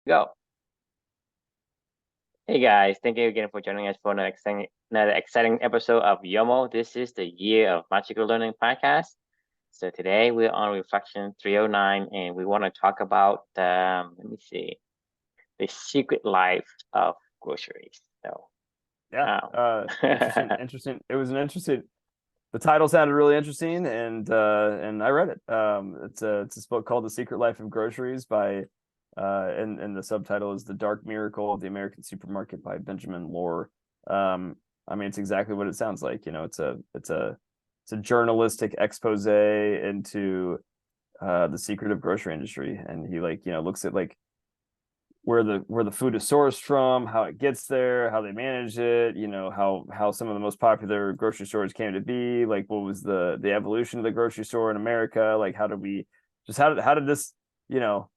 Go. Hey guys, thank you again for joining us for another exciting episode of Yomo. This is the Year of Magical Learning podcast. So today we're on Reflection 309 and we want to talk about, let me see, the secret life of groceries. So, Yeah, um, interesting. It was an interesting. The title sounded really interesting, and I read it. It's a book called The Secret Life of Groceries by, and the subtitle is The Dark Miracle of the American Supermarket by Benjamin Lohr. I mean, it's exactly what it sounds like. You know, it's a journalistic expose into the secret of grocery industry, and he looks at where the food is sourced from, how it gets there, how they manage it, how some of the most popular grocery stores came to be, like what was the evolution of the grocery store in America, like how did this, you know,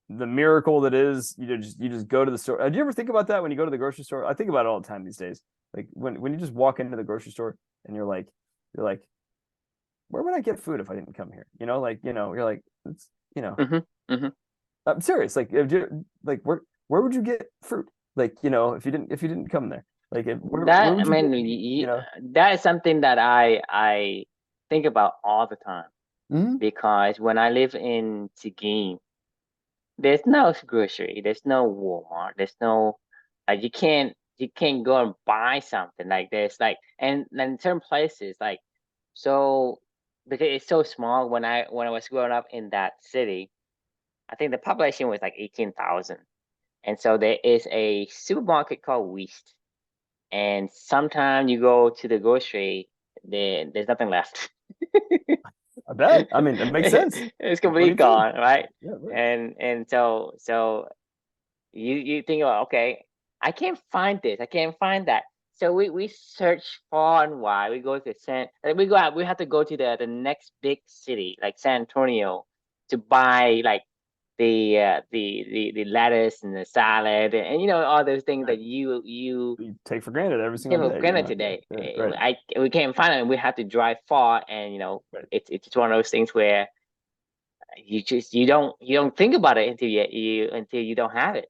the miracle that is, you just go to the store. Do you ever think about that when you go to the grocery store? I think about it all the time these days. Like when you just walk into the grocery store and you're like, where would I get food if I didn't come here? You're like, it's, you know, hmm hmm I'm serious. Like, if you like, where would you get fruit? Like, if you didn't come there, like, where That, I would you get mean, meat? that is something that I think about all the time Mhm. because when I live in Seguin, there's no grocery, there's no Walmart, there's no you can't go and buy something like there's like and in certain places like so because it's so small when I was growing up in that city, I think the population was like 18,000. And so there is a supermarket called Weist. And sometimes you go to the grocery, there's nothing left. I bet. I mean, it makes sense. It's What do completely you think? gone, right? Yeah, right. And so you think about, okay, I can't find this, I can't find that. So we search far and wide. We go to we go out. We have to go to the next big city like San Antonio to buy like the lettuce and the salad and all those things Right. that you You take for granted every single take for day. granted Yeah, today. yeah, right, I we can't find it, and we have to drive far. And right. it's just one of those things where you don't think about it until you don't have it.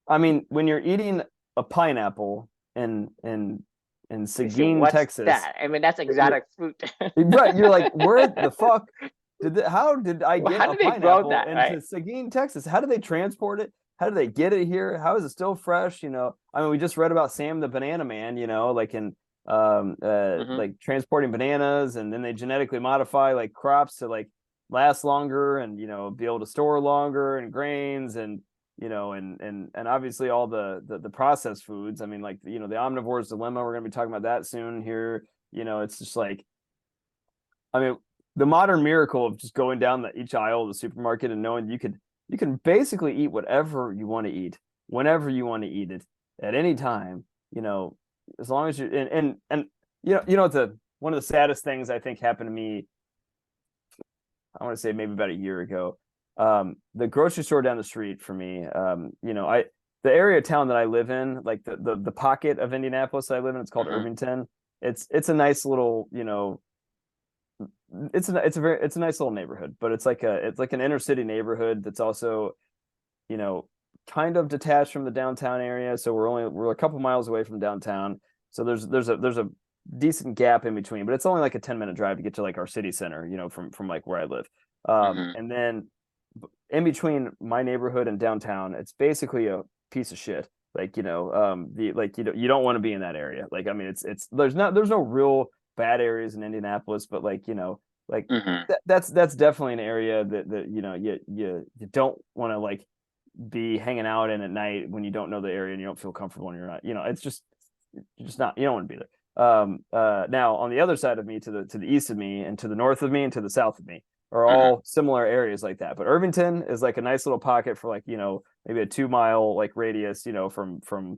I mean, when you're eating a pineapple in You say, Seguin, what's Texas, that? I mean, that's you're exotic fruit. right. You're like, where the fuck how did I Well, get how a did they grow pineapple that, right? into Seguin, Texas? How did they transport it? How did they get it here? How is it still fresh? I mean, we just read about Sam the Banana Man, like in hmm like transporting bananas, and then they genetically modify like crops to like last longer and be able to store longer, and grains, and and obviously all the processed foods. I mean, like, the omnivore's dilemma, we're going to be talking about that soon here. It's just like, I mean, the modern miracle of just going down each aisle of the supermarket and knowing you can basically eat whatever you want to eat whenever you want to eat it at any time. As long as you and it's one of the saddest things I think happened to me. I want to say maybe about a year ago. The grocery store down the street for me. I the area of town that I live in, like the pocket of Indianapolis that I live in, it's called hmm Irvington. It's a nice little, it's a nice little neighborhood, but it's like an inner city neighborhood that's also, you know, kind of detached from the downtown area. So we're a couple miles away from downtown. So there's a decent gap in between, but it's only like a 10-minute drive to get to like our city center, from like where I live. hmm And then in between my neighborhood and downtown, it's basically a piece of shit. Like, the like you don't want to be in that area. Like, I mean, it's there's no real bad areas in Indianapolis, but like, like hmm that's definitely an area that you don't want to like be hanging out in at night when you don't know the area and you don't feel comfortable and you're not, it's just you're just not, you don't want to be there. Now on the other side of me, to the east of me, and to the north of me, and to the south of me, are hmm all similar areas like that. But Irvington is like a nice little pocket for like, maybe a 2 mile like radius, from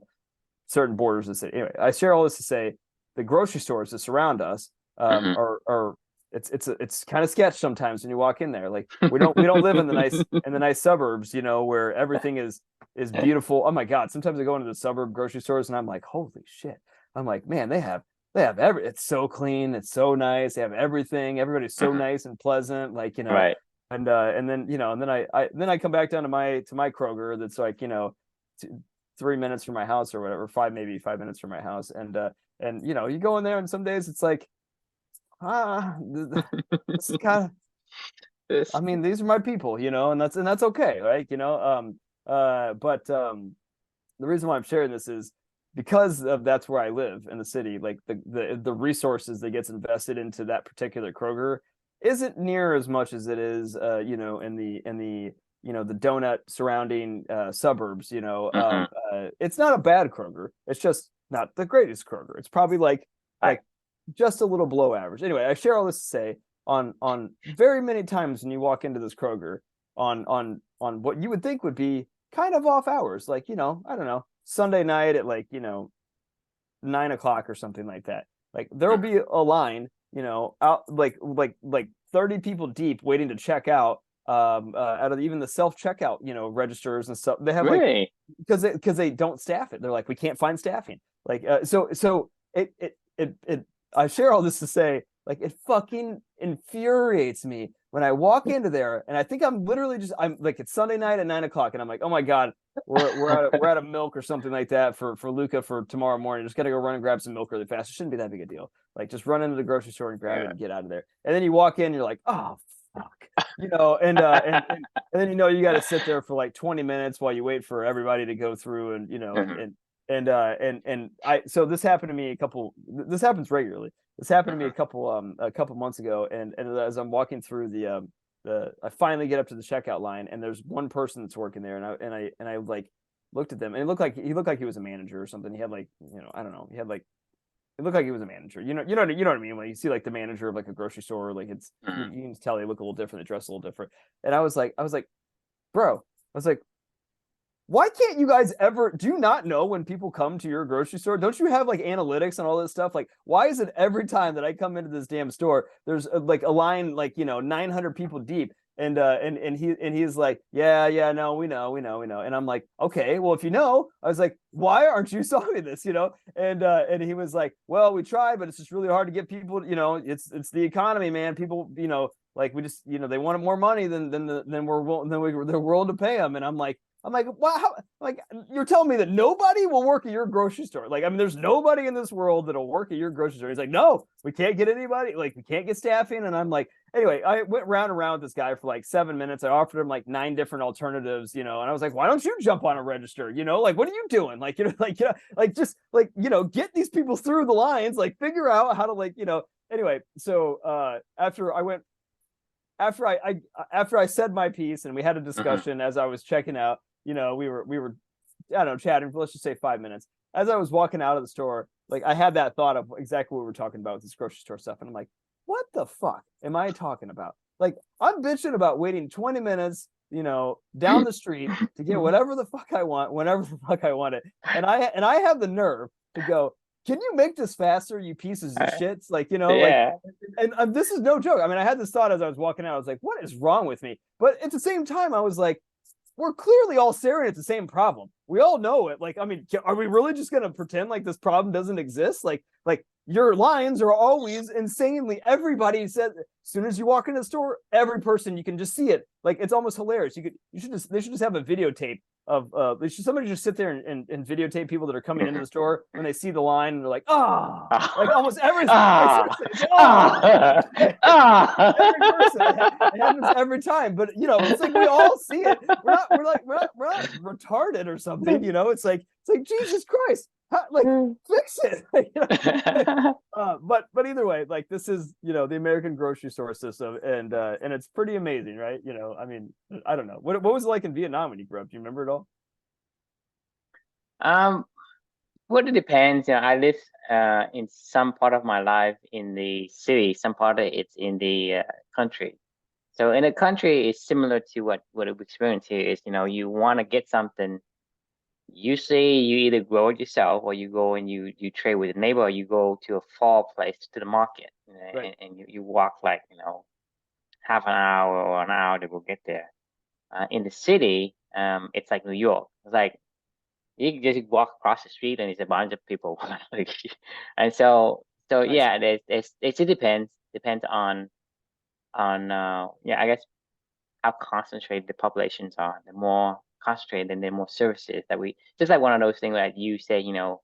certain borders of the city. Anyway, I share all this to say the grocery stores that surround us, hmm are it's kind of sketch sometimes when you walk in there. Like, we don't live in the nice suburbs, where everything is beautiful. Oh my God. Sometimes I go into the suburb grocery stores and I'm like, holy shit. I'm like, man, they have it's so clean, it's so nice. They have everything. Everybody's so hmm nice and pleasant. Like. Right. And then, and then I come back down to my Kroger that's like, 3 minutes from my house or whatever, maybe 5 minutes from my house. And you know, you go in there and some days it's like, this is kind of, I This. mean, these are my people, you know, and that's okay, right? You know, but the reason why I'm sharing this is because of that's where I live in the city. Like the resources that gets invested into that particular Kroger isn't near as much as it is, you know, in the you know the donut surrounding suburbs. You know, Mhm. it's not a bad Kroger. It's just not the greatest Kroger. It's probably Right. like just a little below average. Anyway, I share all this to say on very many times when you walk into this Kroger on what you would think would be kind of off hours, like, you know, I don't know, Sunday night at like, you know, 9 o'clock or something like that. Like there'll Mhm. be a line, you know, out like 30 people deep waiting to check out, out of even the self checkout, you know, registers and stuff. They have like, Really? because they don't staff it. They're like, we can't find staffing. Like, so it I share all this to say, like, it fucking infuriates me when I walk into there and I think I'm literally just, I'm like, it's Sunday night at 9 o'clock and I'm like, oh my God, we're out of milk or something like that for Luca for tomorrow morning. Just got to go run and grab some milk really fast. It shouldn't be that big a deal. Like, just run into the grocery store and grab it Yeah. and get out of there. And then you walk in, and you're like, oh fuck, you know, and then you know you got to sit there for like 20 minutes while you wait for everybody to go through, and you know, Mhm. and I, so this happened to me this happens regularly. This happened to me Mhm. a couple months ago, and as I'm walking through I finally get up to the checkout line, and there's one person that's working there, and I like looked at them, and he looked like he was a manager or something. He had like, you know, I don't know, he had like, it looked like he was a manager. You know what I mean? When you see like the manager of like a grocery store, like Mhm. you can tell they look a little different, they dress a little different. And I was like, bro, I was like, why can't you guys ever, do you not know when people come to your grocery store? Don't you have like analytics and all this stuff? Like, why is it every time that I come into this damn store, there's like a line, like, you know, 900 people deep? And he's like, yeah, no, we know. And I'm like, okay, well, if you know, I was like, why aren't you solving this? You know? And he was like, well, we tried, but it's just really hard to get people, you know, it's the economy, man. People, you know, like, we just, you know, they wanted more money they're willing to pay them. And I'm like, wow, like, you're telling me that nobody will work at your grocery store? Like, I mean, there's nobody in this world that'll work at your grocery store. He's like, no, we can't get anybody. Like, we can't get staffing. And I'm like, anyway, I went round and round with this guy for like 7 minutes. I offered him like 9 different alternatives, you know, and I was like, why don't you jump on a register? You know, like, what are you doing? Like, you know, like just like, you know, get these people through the lines, like figure out how to, like, you know, anyway. So after I said my piece and we had a Mhm. discussion as I was checking out, you know, we were I don't know, chatting for, let's just say, 5 minutes. As I was walking out of the store, like, I had that thought of exactly what we were talking about with this grocery store stuff. And I'm like, what the fuck am I talking about? Like, I'm bitching about waiting 20 minutes, you know, down the street to get whatever the fuck I want, whenever the fuck I want it. And I have the nerve to go, can you make this faster, you pieces of shits? Like, you know, like, Yeah. and this is no joke. I mean, I had this thought as I was walking out. I was like, what is wrong with me? But at the same time, I was like, we're clearly all staring at the same problem. We all know it. Like, I mean, are we really just going to pretend like this problem doesn't exist? Like your lines are always insanely. Everybody said, as soon as you walk in the store, every person, you can just see it. Like, it's almost hilarious. They should just have a videotape of somebody just sit there and videotape people that are coming into Mhm. the store when they see the line and they're like, ah, like Ah. almost every, like, Ah. seriously, it's like, oh, Ah. every person. It Ah. happens every time. But you know, it's like we all see it. We're not retarded or something. You know, it's like Jesus Christ, like, fix it. You know? But either way, like, this is, you know, the American grocery store system, and it's pretty amazing, right? You know, I mean, I don't know what was it like in Vietnam when you grew up. Do you remember it all? Um, well, it depends. You know, I live in some part of my life in the city, some part of it's in the country. So in the country, it's similar to what we experience here. Is, you know, you want to get something. Usually, you either grow it yourself, or you go and you trade with a neighbor, or you go to a far place to the market, you know, Right. and you walk like, you know, half an hour or an hour to go get there. In the city, it's like New York. It's like you can just walk across the street and it's a bunch of people. Like, and so Nice. yeah, it depends on yeah, I guess how concentrated the populations are. The more concentrated, and then more services that we just like one of those things that you say, 1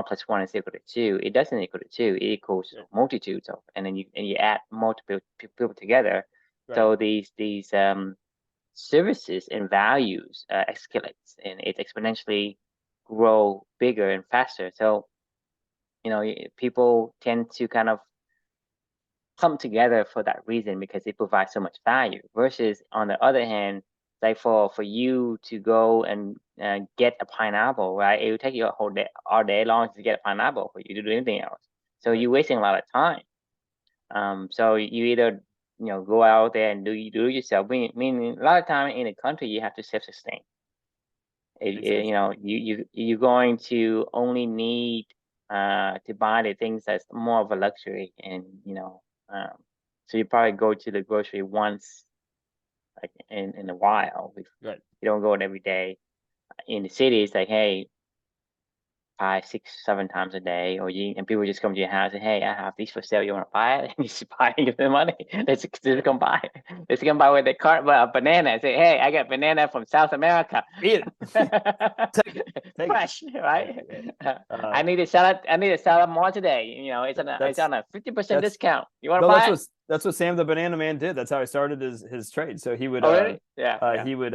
+ 1 is equal to 2. It doesn't equal to 2. It equals multitudes of, and then you add multiple people together. Right. So these services and values escalates, and it exponentially grow bigger and faster. So people tend to kind of come together for that reason because it provides so much value. Versus on the other hand, like for you to go and get a pineapple, right? It will take you a whole day, all day long to get a pineapple for you to do anything else. So you're wasting a lot of time. So you either go out there and do it yourself. Meaning a lot of time in the country you have to self-sustain. You're going to only need to buy the things that's more of a luxury, and so you probably go to the grocery once, like in a while. Right. You don't go every day. In the city, it's like, hey, 5, 6, 7 times a day, and people just come to your house and, hey, I have these for sale. You want to buy it? And you just buy and give them money. They just come buy it. They just come buy with their cart, a banana. Say, hey, I got banana from South America. Eat it. Take Fresh, it. right? I need to sell it. I need to sell it more today. It's on a 50% discount. You want to buy it? That's what Sam the Banana Man did. That's how he started his trade. So he would. Oh, really? Yeah. He would.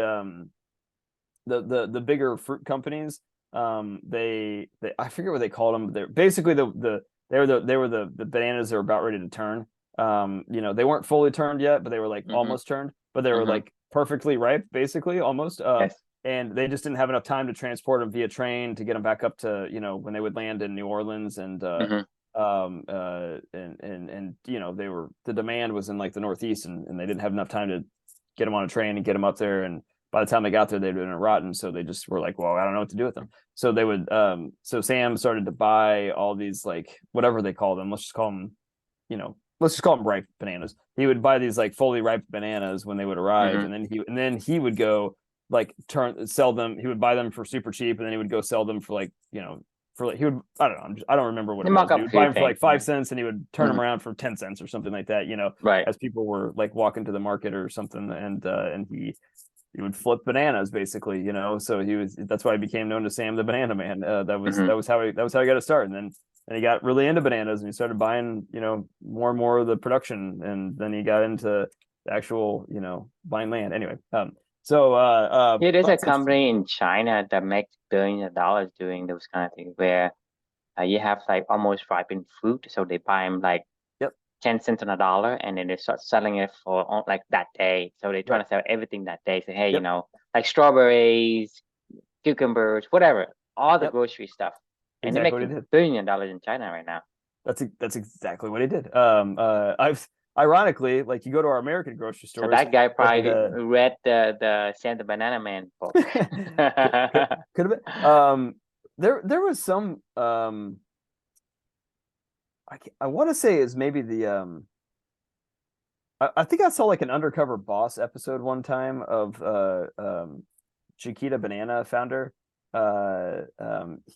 The bigger fruit companies. They I forget what they called them. They're basically they were the bananas that were about ready to turn. They weren't fully turned yet, but they were like almost turned. But they were like perfectly ripe, basically almost. Yes. And they just didn't have enough time to transport them via train to get them back up to when they would land in New Orleans, and they were, the demand was in like the Northeast, and they didn't have enough time to get them on a train and get them up there. And by the time they got there, they'd been rotten. So they just were like, well, I don't know what to do with them. So they would, so Sam started to buy all these, like, whatever they call them. Let's just call them ripe bananas. He would buy these like fully ripe bananas when they would arrive. And then he would go sell them. He would buy them for super cheap. And then he would go sell them for like, he would, I don't know. I don't remember what it was. He would buy them for like 5 cents, and he would turn them around for 10 cents or something like that, right, as people were like walking to the market or something. And he would flip bananas basically, so that's why he became known as Sam the Banana Man. That was how he got to start. And then he got really into bananas, and he started buying, more and more of the production. And then he got into the actual, buying land anyway. There's a company in China that makes billions of dollars doing those kind of things, where you have like almost ripened fruit. So they buy them like 10 cents on a dollar, and then they start selling it for like that day. So they're trying to sell everything that day. So, hey, like strawberries, cucumbers, whatever, all the grocery stuff. And they're making $1 billion in China right now. That's exactly what he did. Ironically, like, you go to our American grocery stores. So that guy probably read the Sam the Banana Man book. Could have been. There was some. I want to say is maybe the I think I saw like an Undercover Boss episode one time of Chiquita Banana founder.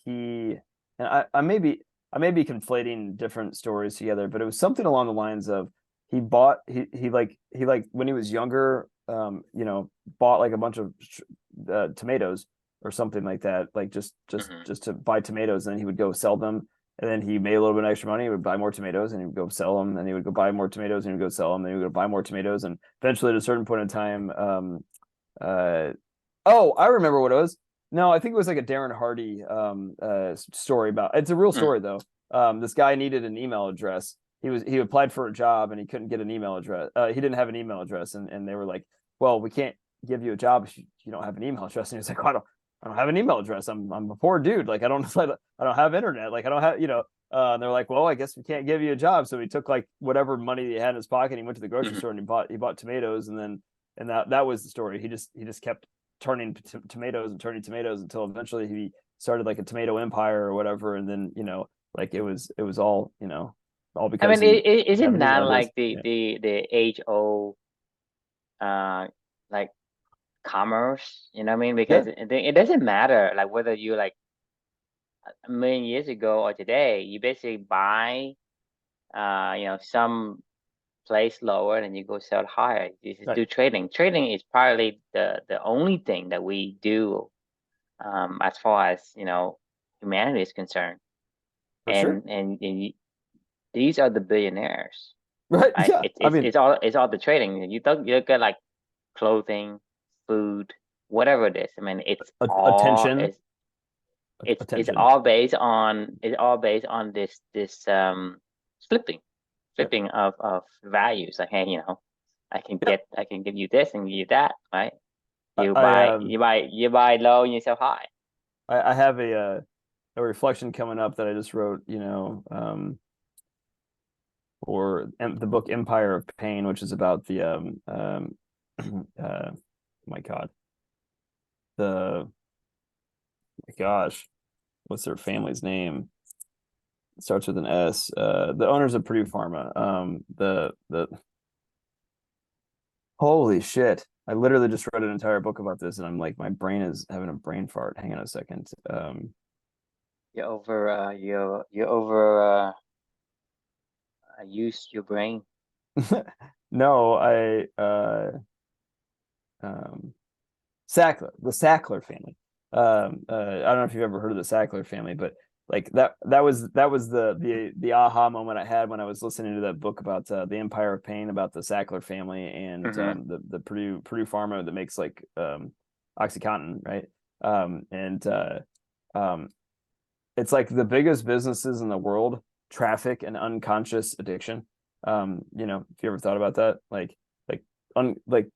He and I may be conflating different stories together, but it was something along the lines of he bought when he was younger, bought like a bunch of tomatoes or something like that, like just to buy tomatoes, and then he would go sell them. And then he made a little bit of extra money. He would buy more tomatoes, and he would go sell them. And he would go buy more tomatoes, and he would go sell them. Then he would go buy more tomatoes. And eventually, at a certain point in time, I remember what it was. No, I think it was like a Darren Hardy story about. It's a real story though. This guy needed an email address. He applied for a job, and he couldn't get an email address. He didn't have an email address, and they were like, "Well, we can't give you a job if you don't have an email address." And he was like, "I don't have an email address. I'm a poor dude. Like, I don't have internet. Like, I don't have, and they're like, well, I guess we can't give you a job. So he took like whatever money he had in his pocket. And he went to the grocery store, and he bought tomatoes. And that was the story. He just kept turning tomatoes until eventually he started like a tomato empire or whatever. And then, like it was all, all because I mean, is it not like the age old, like commerce, you know what I mean? Because it doesn't matter like whether you like a million years ago or today, you basically buy some place lower and you go sell higher. You just Right. do trading. Trading is probably the only thing that we do, as far as humanity is concerned. For sure. These are the billionaires, Right. right? Yeah. It's I it's mean, it's all it's all the trading. You look at like clothing, food, whatever it is. I mean, attention, it's attention. all based on this flipping Yeah. flipping of values. Like, hey, Yeah. I can give you this and give you that, right? I, You I buy um you buy you buy low and you sell high. I have a reflection coming up that I just wrote, for the book Empire of Pain, which is about the my God, the my gosh, what's their family's name? It starts with an S. The owners of Purdue Pharma. The holy shit. I literally just read an entire book about this, and I'm like, my brain is having a brain fart. Hang on a second. You're over use your brain. No, um the Sackler family. I don't know if you've ever heard of the Sackler family, but like that was the aha moment I had when I was listening to that book about the Empire of Pain about the Sackler family and Hmm. the Purdue Pharma that makes like OxyContin, right? And um, it's like the biggest businesses in the world traffic and unconscious addiction. If you ever thought about that, like the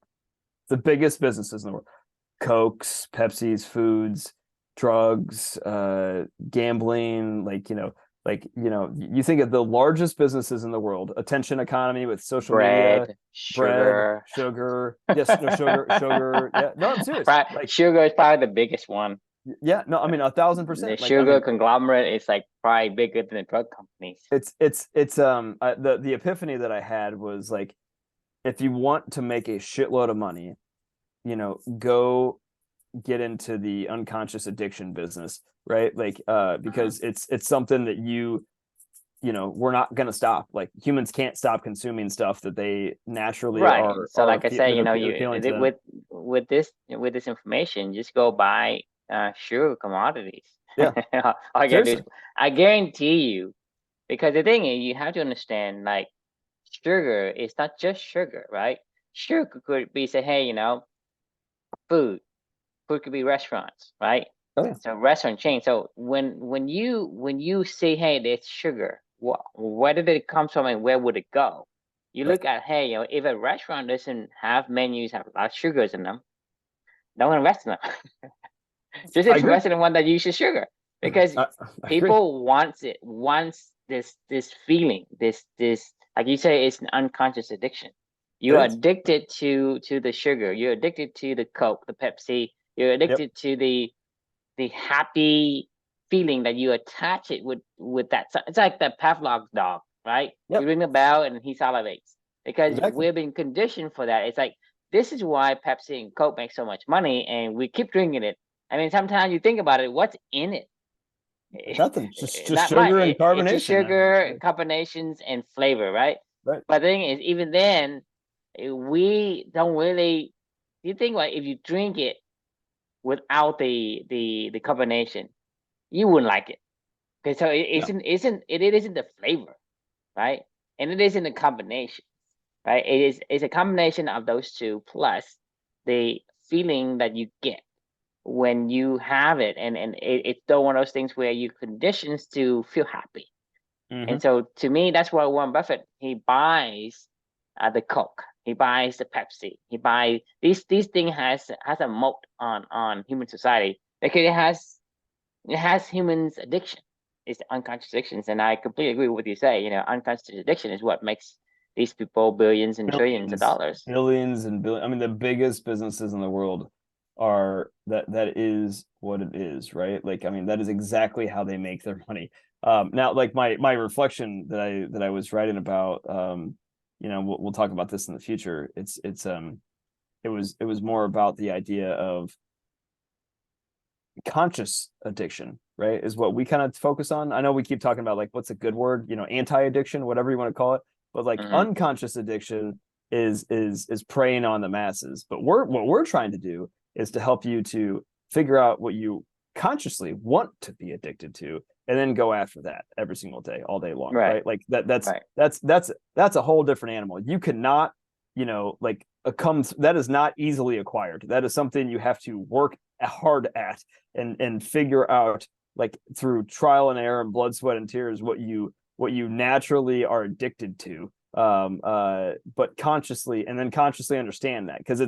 biggest businesses in the world, Cokes, Pepsi's, foods, drugs, gambling, you think of the largest businesses in the world, attention economy with social media, Bread, bread, sugar. sugar, yes, no, sugar, yeah, no, I'm serious, like, Sugar is probably the biggest one. yeah, no, I mean, The 1,000%, like, I sugar mean, conglomerate is like probably bigger than the drug companies. the epiphany that I had was like, if you want to make a shitload of money, go get into the unconscious addiction business, right? Like, Uh-huh. because it's something that we're not going to stop. Like, humans can't stop consuming stuff that they naturally Right. So like I say, that are appealing to them. with this information, just go buy sugar commodities. Yeah, All you gotta do is, seriously. I guarantee you, because the thing is, you have to understand, like, sugar is not just sugar, right? Sugar could be, say, hey, food. Food could be restaurants, right? Oh yeah, So restaurant chain. So when you say, hey, there's sugar, where did it come from and where would it go? You right. look at, hey, if a restaurant doesn't have menus have a lot of sugars in them, don't invest in them. Just I agree. invest in the one that uses sugar, because I agree. people wants this feeling, this, like you say, it's an unconscious addiction. It You are is. addicted to the sugar. You're addicted to the Coke, the Pepsi. You're Yep. addicted to the happy feeling that you attach it with that. It's like the Pavlov's dog, right? You Yep. ring the bell and he salivates because Exactly. we've been conditioned for that. It's like, this is why Pepsi and Coke make so much money, and we keep drinking it. I mean, sometimes you think about it, what's in it? Nothing. Just Not much. sugar and It's just carbonation, man. sugar, combinations, and flavor, right? Right. But the thing is, even then, we don't really. You think, like, if you drink it without the combination, you wouldn't like it. Okay, so No. it isn't the flavor, right? And it isn't a combination, right? It's a combination of those two plus the feeling that you get when you have it, and it's still one of those things where you conditions to feel happy. Mm-hmm. And so to me, that's why Warren Buffett, he buys the Coke, he buys the Pepsi, he buys these things has a moat on human society because it has humans addiction. It's unconscious addictions, and I completely agree with what you say. Unconscious addiction is what makes these people billions and trillions of Billions, dollars. billions and billions. I mean, the biggest businesses in the world are that is what it is, right? Like, I mean, that is exactly how they make their money. Now, like my reflection that I was writing about, we'll talk about this in the future. It was more about the idea of conscious addiction, right? Is what we kind of focus on. I know we keep talking about like what's a good word, anti-addiction, whatever you want to call it. but like Mm-hmm. unconscious addiction is preying on the masses. But what we're trying to do is to help you to figure out what you consciously want to be addicted to, and then go after that every single day, all day long, Right. right? Like that's Right. that's a whole different animal. You cannot, like comes that is not easily acquired. That is something you have to work hard at and figure out, like through trial and error and blood, sweat, and tears, what you naturally are addicted to, but consciously, and then consciously understand that, because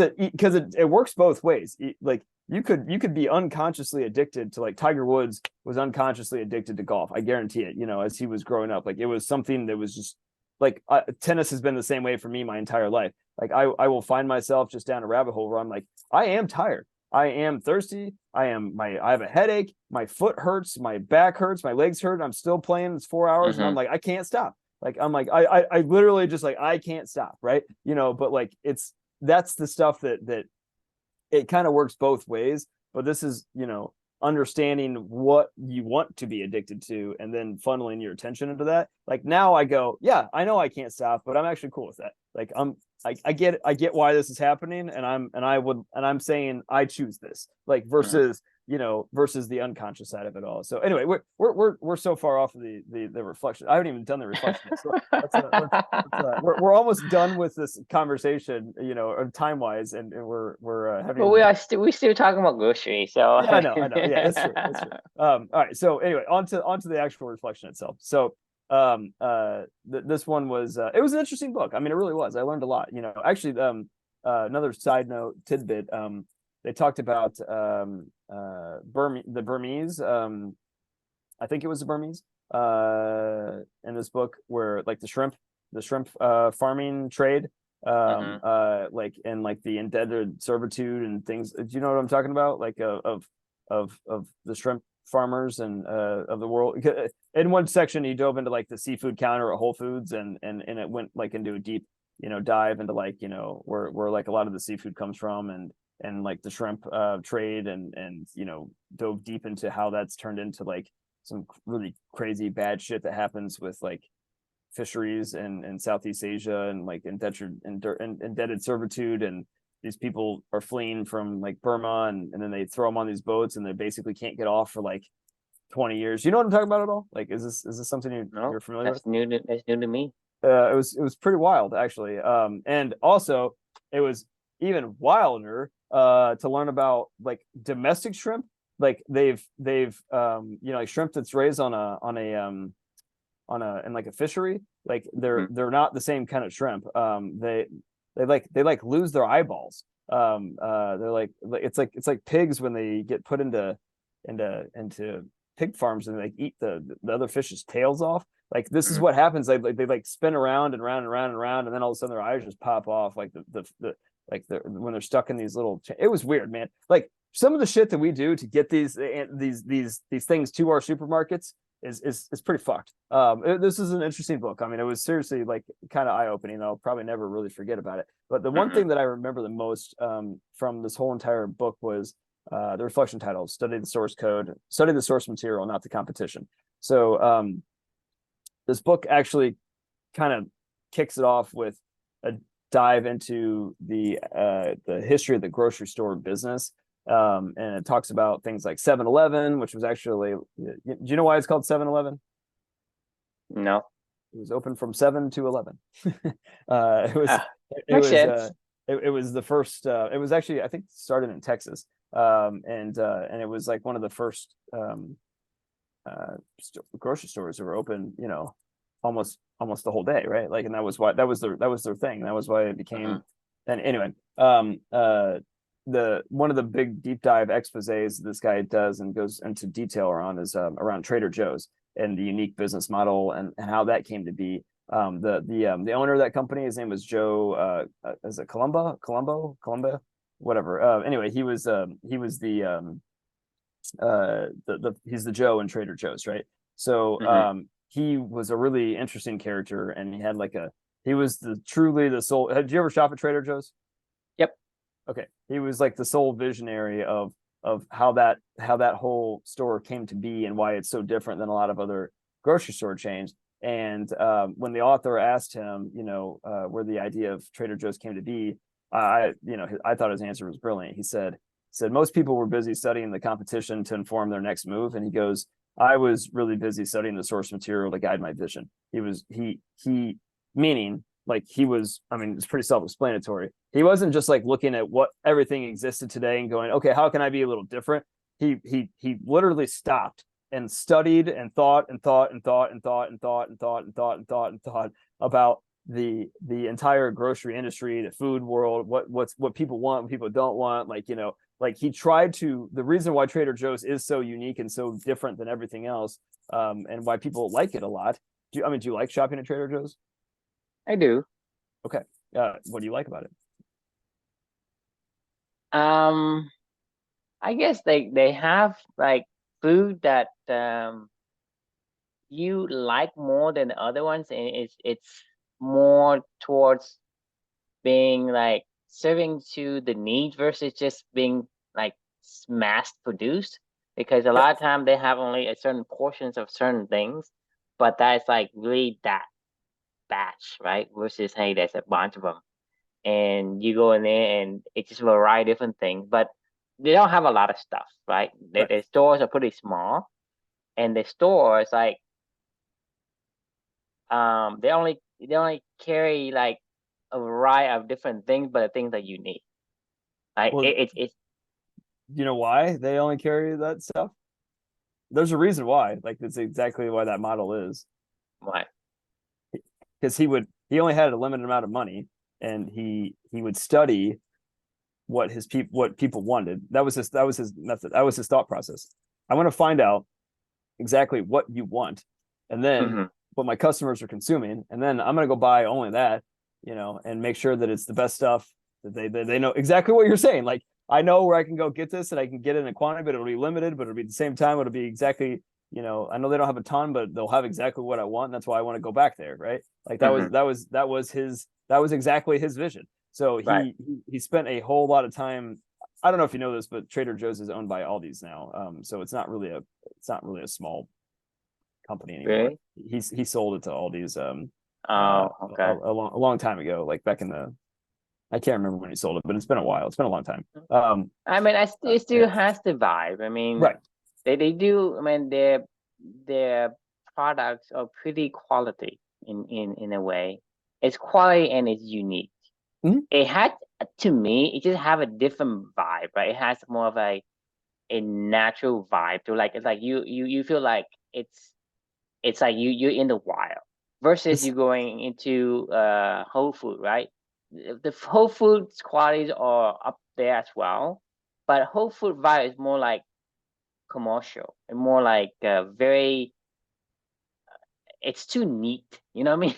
it works both ways. Like you could be unconsciously addicted to, like Tiger Woods was unconsciously addicted to golf. I guarantee it. As he was growing up, like it was something that was just like, tennis has been the same way for me my entire life. Like I will find myself just down a rabbit hole where I'm like, I am tired, I am thirsty, I have a headache, my foot hurts, my back hurts, my legs hurt, I'm still playing. It's 4 hours, and I'm like, I can't stop. Like I'm like, I literally just like, I can't stop, right? But like that's the stuff that it kind of works both ways. But this is, understanding what you want to be addicted to and then funneling your attention into that. Like now I go, yeah, I know I can't stop, but I'm actually cool with that. Like I get why this is happening, and I'm saying I choose this, like versus versus the unconscious side of it all. So anyway, we're so far off of the reflection. I haven't even done the reflection yet. So we're almost done with this conversation, time wise, and we're having. But we still talking about groceries, so Yeah, I know. Yeah, that's true. That's true. All right. So anyway, onto the actual reflection itself. So this one was it was an interesting book. I mean, it really was. I learned a lot. Actually, another side note tidbit. They talked about the Burmese. I think it was the Burmese in this book, where like the shrimp farming trade, like, and like the indentured servitude and things. Do you know what I'm talking about? Like of the shrimp farmers and of the world. In one section he dove into like the seafood counter at Whole Foods, and it went like into a deep dive into like where like a lot of the seafood comes from, and like the shrimp trade, and dove deep into how that's turned into like some really crazy bad shit that happens with like fisheries in Southeast Asia, and like indebted servitude, and these people are fleeing from like Burma, and then they throw them on these boats, and they basically can't get off for like 20 years. You know what I'm talking about at all? Like, is this something you're familiar with? That's new to me. It was pretty wild, actually. And also it was even wilder to learn about like domestic shrimp. Like they've like shrimp that's raised on a in like a fishery. Like they're not the same kind of shrimp. They lose their eyeballs. They're like it's like pigs when they get put into pig farms, and they eat the other fish's tails off. Like this is what happens. They like spin around and round and round and round, and then all of a sudden their eyes just pop off, like when they're stuck in these little. It was weird, man. Like some of the shit that we do to get these things to our supermarkets is pretty fucked. This is an interesting book. I mean, it was seriously like kind of eye opening. I'll probably never really forget about it. But the one thing that I remember the most from this whole entire book was the reflection title: "Study the source code, study the source material, not the competition." So this book actually kind of kicks it off with a dive into the history of the grocery store business. And it talks about things like 7-Eleven, which was actually, do you know why it's called 7-Eleven? No. It was open from 7 to 11. It was it was the first. It was actually, I think, started in Texas, and it was like one of the first grocery stores that were open, almost the whole day, right? Like, and that was their thing. That was why it became. And anyway, the one of the big deep dive exposés this guy does and goes into detail around is around Trader Joe's and the unique business model, and how that came to be. The owner of that company, his name was Joe. Is it Colombo, whatever. Anyway, he was the he's the Joe in Trader Joe's, right? So he was a really interesting character, and he had like he was truly the soul. Did you ever shop at Trader Joe's? Yep. Okay, he was like the sole visionary of how that whole store came to be, and why it's so different than a lot of other grocery store chains. And when the author asked him, where the idea of Trader Joe's came to be, I thought his answer was brilliant. He said most people were busy studying the competition to inform their next move, and he goes, I was really busy studying the source material to guide my vision. He meaning like he was, I mean, it's pretty self-explanatory. He wasn't just like looking at what everything existed today and going, okay, how can I be a little different? He literally stopped and studied and thought and thought and thought and thought and thought and thought and thought and thought and thought about the entire grocery industry, the food world, what people want, what people don't want. Like he tried to, the reason why Trader Joe's is so unique and so different than everything else, and why people like it a lot. Do you like shopping at Trader Joe's? I do. Okay. What do you like about it? Um, I guess they have like food that you like more than the other ones, and it's more towards being like serving to the need versus just being like mass produced. Because a Yeah. lot of time they have only a certain portions of certain things, but that's like really that batch, right? Versus hey, there's a bunch of them, and you go in there and it's just a variety of different things, but they don't have a lot of stuff, right? Right. The stores are pretty small, and the stores like they only carry like a variety of different things, but the things that you need. Like Well, it's you know why they only carry that stuff? There's a reason why. Like that's exactly why that model is. what. Because he only had a limited amount of money, and he would study what people wanted. That was his method. That was his thought process. I want to find out exactly what you want, and then Hmm. what my customers are consuming, and then I'm gonna go buy only that, and make sure that it's the best stuff, that they know exactly what you're saying. Like I know where I can go get this, and I can get it in a quantity, but it'll be limited, but it'll be at the same time, it'll be exactly, I know they don't have a ton, but they'll have exactly what I want. And that's why I want to go back there, right? Like Hmm. that was exactly his vision. So Right. he spent a whole lot of time. I don't know if you know this, but Trader Joe's is owned by Aldi's now. So it's not really a small company anymore. Really? He sold it to Aldi's Oh, okay. a long time ago, like back in the, I can't remember when he sold it, but it's been a while. It's been a long time. I mean, it Yeah. still has the vibe. I mean, Right. they do. I mean, their products are pretty quality in a way. It's quality and it's unique. Mhm. It had to me, it just have a different vibe, right? It has more of a natural vibe to like it's like you feel like it's like you're in the wild versus It's you going into Whole Food, right? The Whole Foods qualities are up there as well, but Whole Food vibe is more like commercial and more like very. It's too neat. You know what I mean?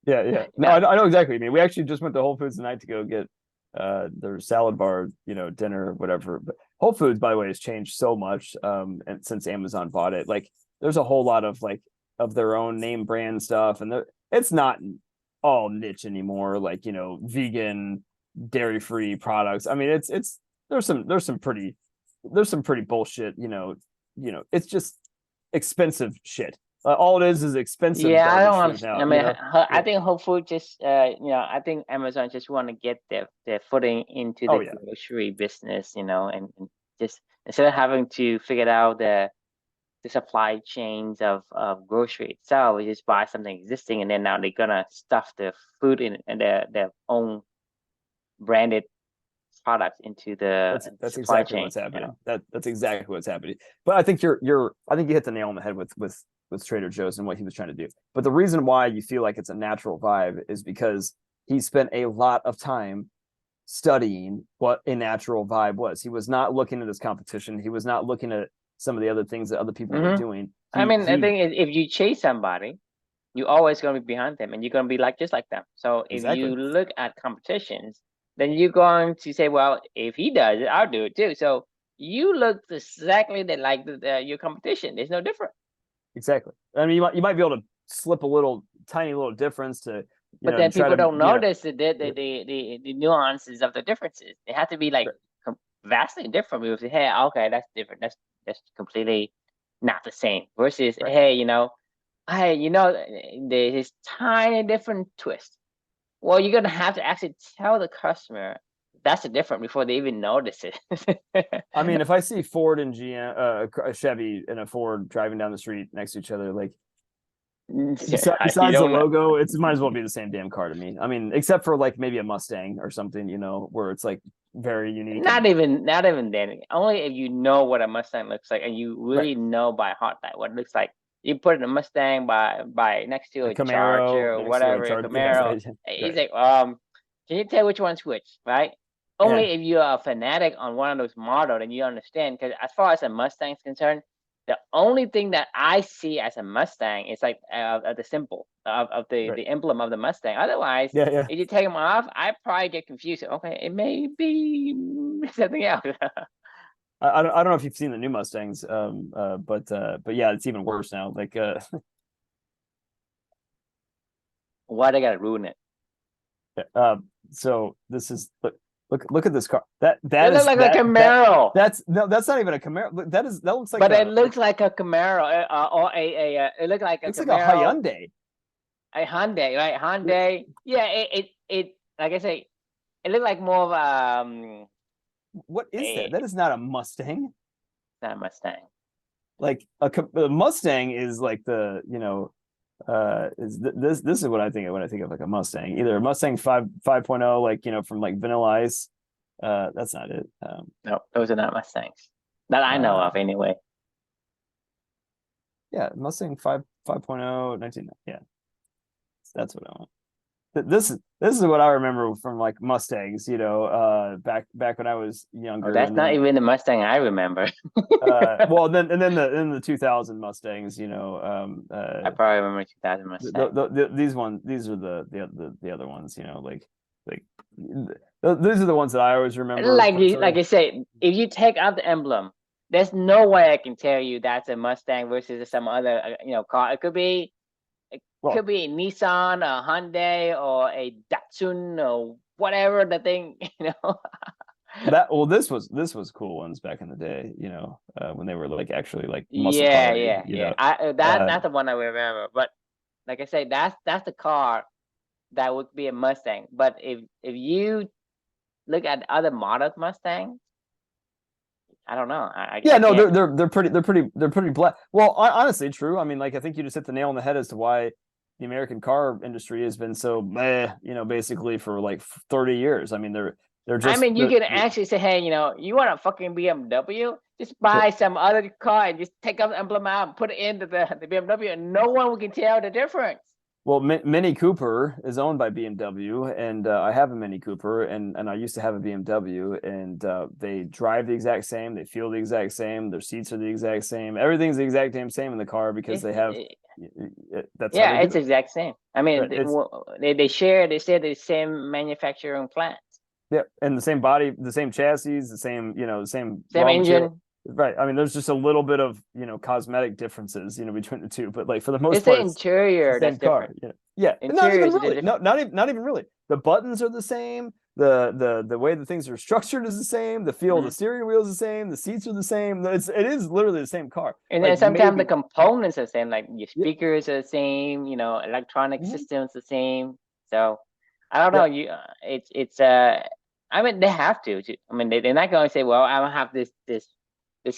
Yeah, yeah. No, Yeah. I know exactly. I mean, we actually just went to Whole Foods tonight to go get their salad bar, dinner, whatever. But Whole Foods, by the way, has changed so much and since Amazon bought it. Like there's a whole lot of like of their own name brand stuff, and it's not all niche anymore, like, vegan, dairy-free products. I mean, it's there's some pretty bullshit, it's just expensive shit. All it is expensive Yeah, I don't garbage food understand. now, I mean, I Yeah. think Whole Food just, I think Amazon just want to get their footing into Oh the yeah. grocery business, and just instead of having to figure out the supply chains of grocery itself, we just buy something existing, and then now they're gonna stuff the food in their own branded products into the That's supply exactly chain. what's happening. That's exactly what's happening. But I think I think you hit the nail on the head with Trader Joe's and what he was trying to do. But the reason why you feel like it's a natural vibe is because he spent a lot of time studying what a natural vibe was. He was not looking at his competition. He was not looking at some of the other things that other people were Hmm. doing. I He mean, I he think if you chase somebody, you're always going to be behind them and you're going to be like just like them. So if exactly you look at competitions, then you're going to say, well, if he does it, I'll do it too. So you look exactly like your competition. There's no difference. exactly. I mean, you might be able to slip a little tiny little difference to But to then try people to don't notice the nuances of the differences. They have to be like vastly different. We would say, hey, okay, that's different. That's completely not the same. Versus, right. hey, Hey, there's this tiny different twist. Well, you're gonna have to actually tell the customer that's the difference before they even notice it. I mean, if I see Ford and GM, a Chevy and a Ford driving down the street next to each other, like You besides the don't know. logo, it might as well be the same damn car to me. I mean, except for like maybe a Mustang or something, where it's like very unique Not and even, not even then. Only if you know what a Mustang looks like, and you right. really know by heart that what it looks like. You put a Mustang by next to A a Charger Camaro or next to a whatever, a Charger. Yeah, Camaro. right. He's Right. like, can you tell which one's which, right? Only Yeah. if you're a fanatic on one of those models, then you understand. Because as far as a Mustang's concerned, the only thing that I see as a Mustang is like the symbol of the Right. the emblem of the Mustang. Otherwise, Yeah. Yeah. if you take them off, I probably get confused. Okay, it may be something else. I don't know if you've seen the new Mustangs, but yeah, it's even worse now. Like, Why they gotta ruin it? uh, so this is look at this car. That It that looks is like a that Camaro, that's no, that's not even a Camaro. That looks like but it a looks like a Camaro, or it looks like a looks like a Camaro, Hyundai. a Hyundai, right? Hyundai. Yeah, like I say, it looked like more of What is that? a That is not a Mustang. not a Mustang. Like a Mustang is like the this is what I think of when I think of like a Mustang. Either a Mustang 5.0, like from like Vanilla Ice. That's not it. No, those are not Mustangs that I know Uh of, anyway. yeah, Mustang 5.0 19. Yeah, that's what I want. This is what I remember from like Mustangs, back when I was Oh, younger, that's and not then even the Mustang I remember. well, then the 2000 Mustangs, I probably remember 2000 Mustang. these are the other ones, like these are the ones that I always remember Like personally. I say, if you take out the emblem, there's no way I can tell you that's a Mustang versus some other car. It Well, could be a Nissan, a Hyundai, or a Datsun, or whatever the thing. this was cool ones back in the day, when they were like actually like muscle Yeah, car, yeah, yeah. That's the one I remember. But like I say, that's the car that would be a Mustang. But if you look at other model Mustangs, I don't know. Yeah, I no, can't. they're pretty black. Well, honestly, true. I mean, like I think you just hit the nail on the head as to why the American car industry has been so meh, basically for like 30 years. I mean, they're I just mean, you can actually say, hey, you want a fucking BMW? Just buy some other car and just take up the emblem out and put it into the BMW, and no one can tell the difference. well, Mini Cooper is owned by BMW, and I have a Mini Cooper, and I used to have a BMW, and they drive the exact same, they feel the exact same, their seats are the exact same, everything's the exact same in the car because It's they have that's how they Yeah, do it's it. exact same. I mean, Right. It's they share the same manufacturing plant, Yeah, and the same body, the same chassis, the same same raw material. engine. Right. I mean, there's just a little bit of, cosmetic differences, between the two, but like for the most It's the part, it's the interior that's same car. different. Yeah. Not Interior even is a really. No, different. not even really. The buttons are the same. The way that things are structured is the same. The feel of the Mhm. steering wheel is the same. The seats are the same. It is literally the same car. And then Like sometimes the maybe, components are the same, like your yeah, speakers are the same, electronic mhm, systems the same. So I don't know. yeah. It's I mean, they have to. I mean, they're not going to say, well, I don't have this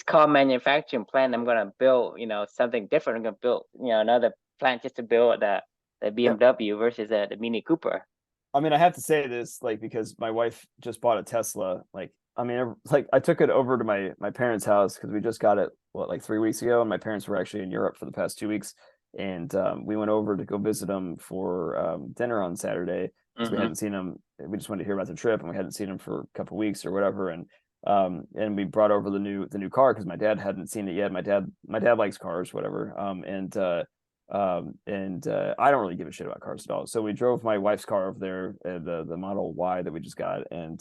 car manufacturing plant. I'm going to build, something different. I'm going to build, another plant just to build the Yeah. BMW versus the Mini Cooper. I mean, I have to say this, like, because my wife just bought a Tesla. Like, I mean, like, I took it over to my parents' house because we just got it, what, like 3 weeks ago, and my parents were actually in Europe for the past 2 weeks, and we went over to go visit them for dinner on Saturday because we Hmm. hadn't seen them. We just wanted to hear about the trip, and we hadn't seen them for a couple of weeks or whatever, and we brought over the new car because my dad hadn't seen it yet. My dad likes cars, whatever, and I don't really give a shit about cars at all. So we drove my wife's car over there, the Model Y that we just got, and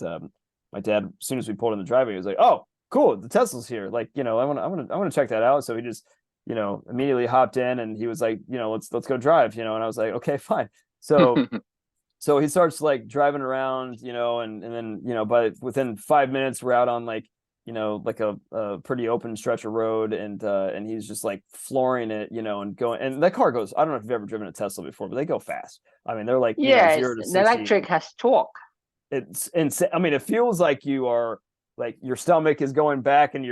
my dad, as soon as we pulled in the driveway, he was like, "Oh, cool, the Tesla's here! Like, I want to check that out." So he just, immediately hopped in, and he was like, "Let's go drive," and I was like, "Okay, fine." So so he starts like driving around, and then, but within 5 minutes we're out on like like a pretty open stretch of road, and he's just like flooring it, and going. And that car goes. I don't know if you've ever driven a Tesla before, but they go fast. I mean, they're like Yeah, 0 to the 60. electric has torque. It's insane. I mean, it feels like you are like your stomach is going back, and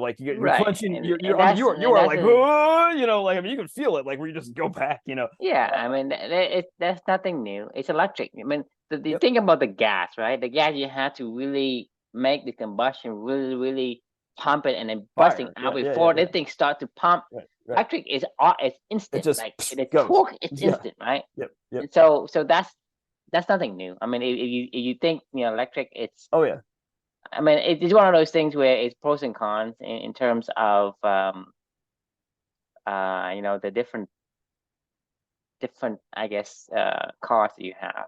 like you're Right. clenching. And I mean, that's you and are that's like, a like I mean, you can feel it, like where you just go back. yeah, I mean that's nothing new. It's electric. I mean the Yep. thing about the gas, right? The gas you have to really make the combustion really, really pump it and then busting Fire. out Yeah. Yeah. Yeah. before the Yeah. thing start to pump. Right. Right. Electric is it's It instant. just Like the goes. torque is Yeah. instant, right? Yep. Yep. And so that's nothing new. I mean if you think electric, it's Oh yeah. I mean it's one of those things where it's pros and cons in terms of the different I guess cars that you have.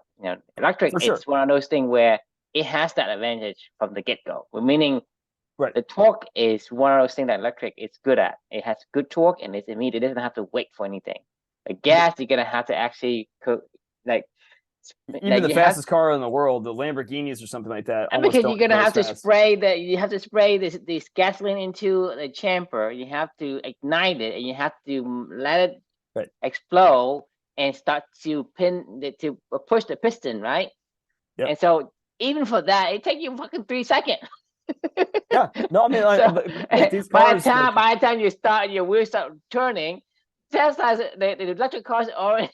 Electric, For sure. it's one of those things where it has that advantage from the get-go, meaning Right. the torque is one of those things that electric is good at. It has good torque and it's immediate. It doesn't have to wait for anything. The gas, you're gonna have to actually like Even the you have fastest car in the world, the Lamborghinis or something like that, and almost because don't you're gonna go as have to fast. spray this gasoline into the chamber. You have to ignite it and you have to let it Right. explode and start to push the piston, right? Yep. And so even for that, it takes you fucking 3 seconds. Yeah. No, I mean, So like these cars, by the time your wheels start turning, Tesla's the electric cars are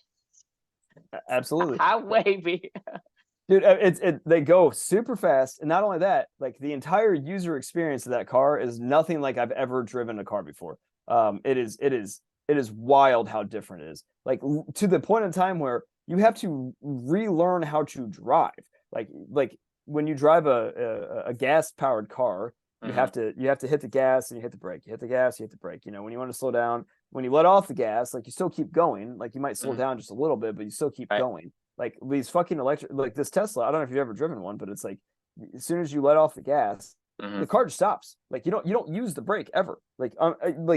absolutely. halfway. Dude, they go super fast, and not only that, like the entire user experience of that car is nothing like I've ever driven a car before. It is wild how different it is. Like to the point in time where you have to relearn how to drive. Like when you drive a gas powered car, you have to hit the gas and you hit the brake. You hit the gas, you hit the brake. When you want to slow down, when you let off the gas, like you still keep going. Like you might slow down just a little bit, but you still keep going. Like these fucking electric, like this Tesla. I don't know if you've ever driven one, but it's like as soon as you let off the gas, the car just stops. Like you don't use the brake ever. Like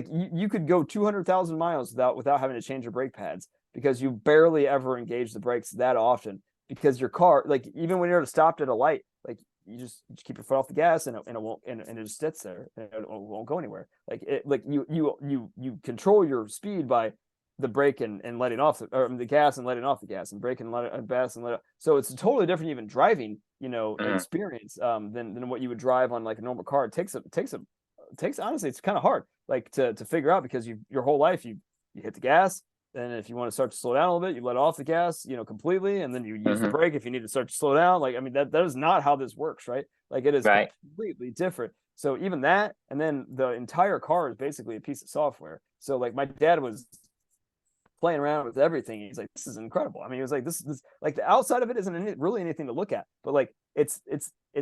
you could go 200,000 miles without having to change your brake pads because you barely ever engage the brakes that often. Because your car, like even when you're stopped at a light, like you just keep your foot off the gas and it won't and it just sits there and it won't go anywhere. Like you control your speed by the brake and letting off the gas and letting off the gas and brake and let it gas and let it. So it's totally different even driving, experience than what you would drive on like a normal car. It takes honestly, it's kind of hard like to figure out because your whole life you hit the gas. And if you want to start to slow down a little bit, you let off the gas, completely, and then you use the brake if you need to start to slow down. Like, I mean, that is not how this works, right? Like, it is completely different. So even that, and then the entire car is basically a piece of software. So like, my dad was playing around with everything. He's like, this is incredible. I mean, he was like, this like the outside of it isn't really anything to look at, but like it's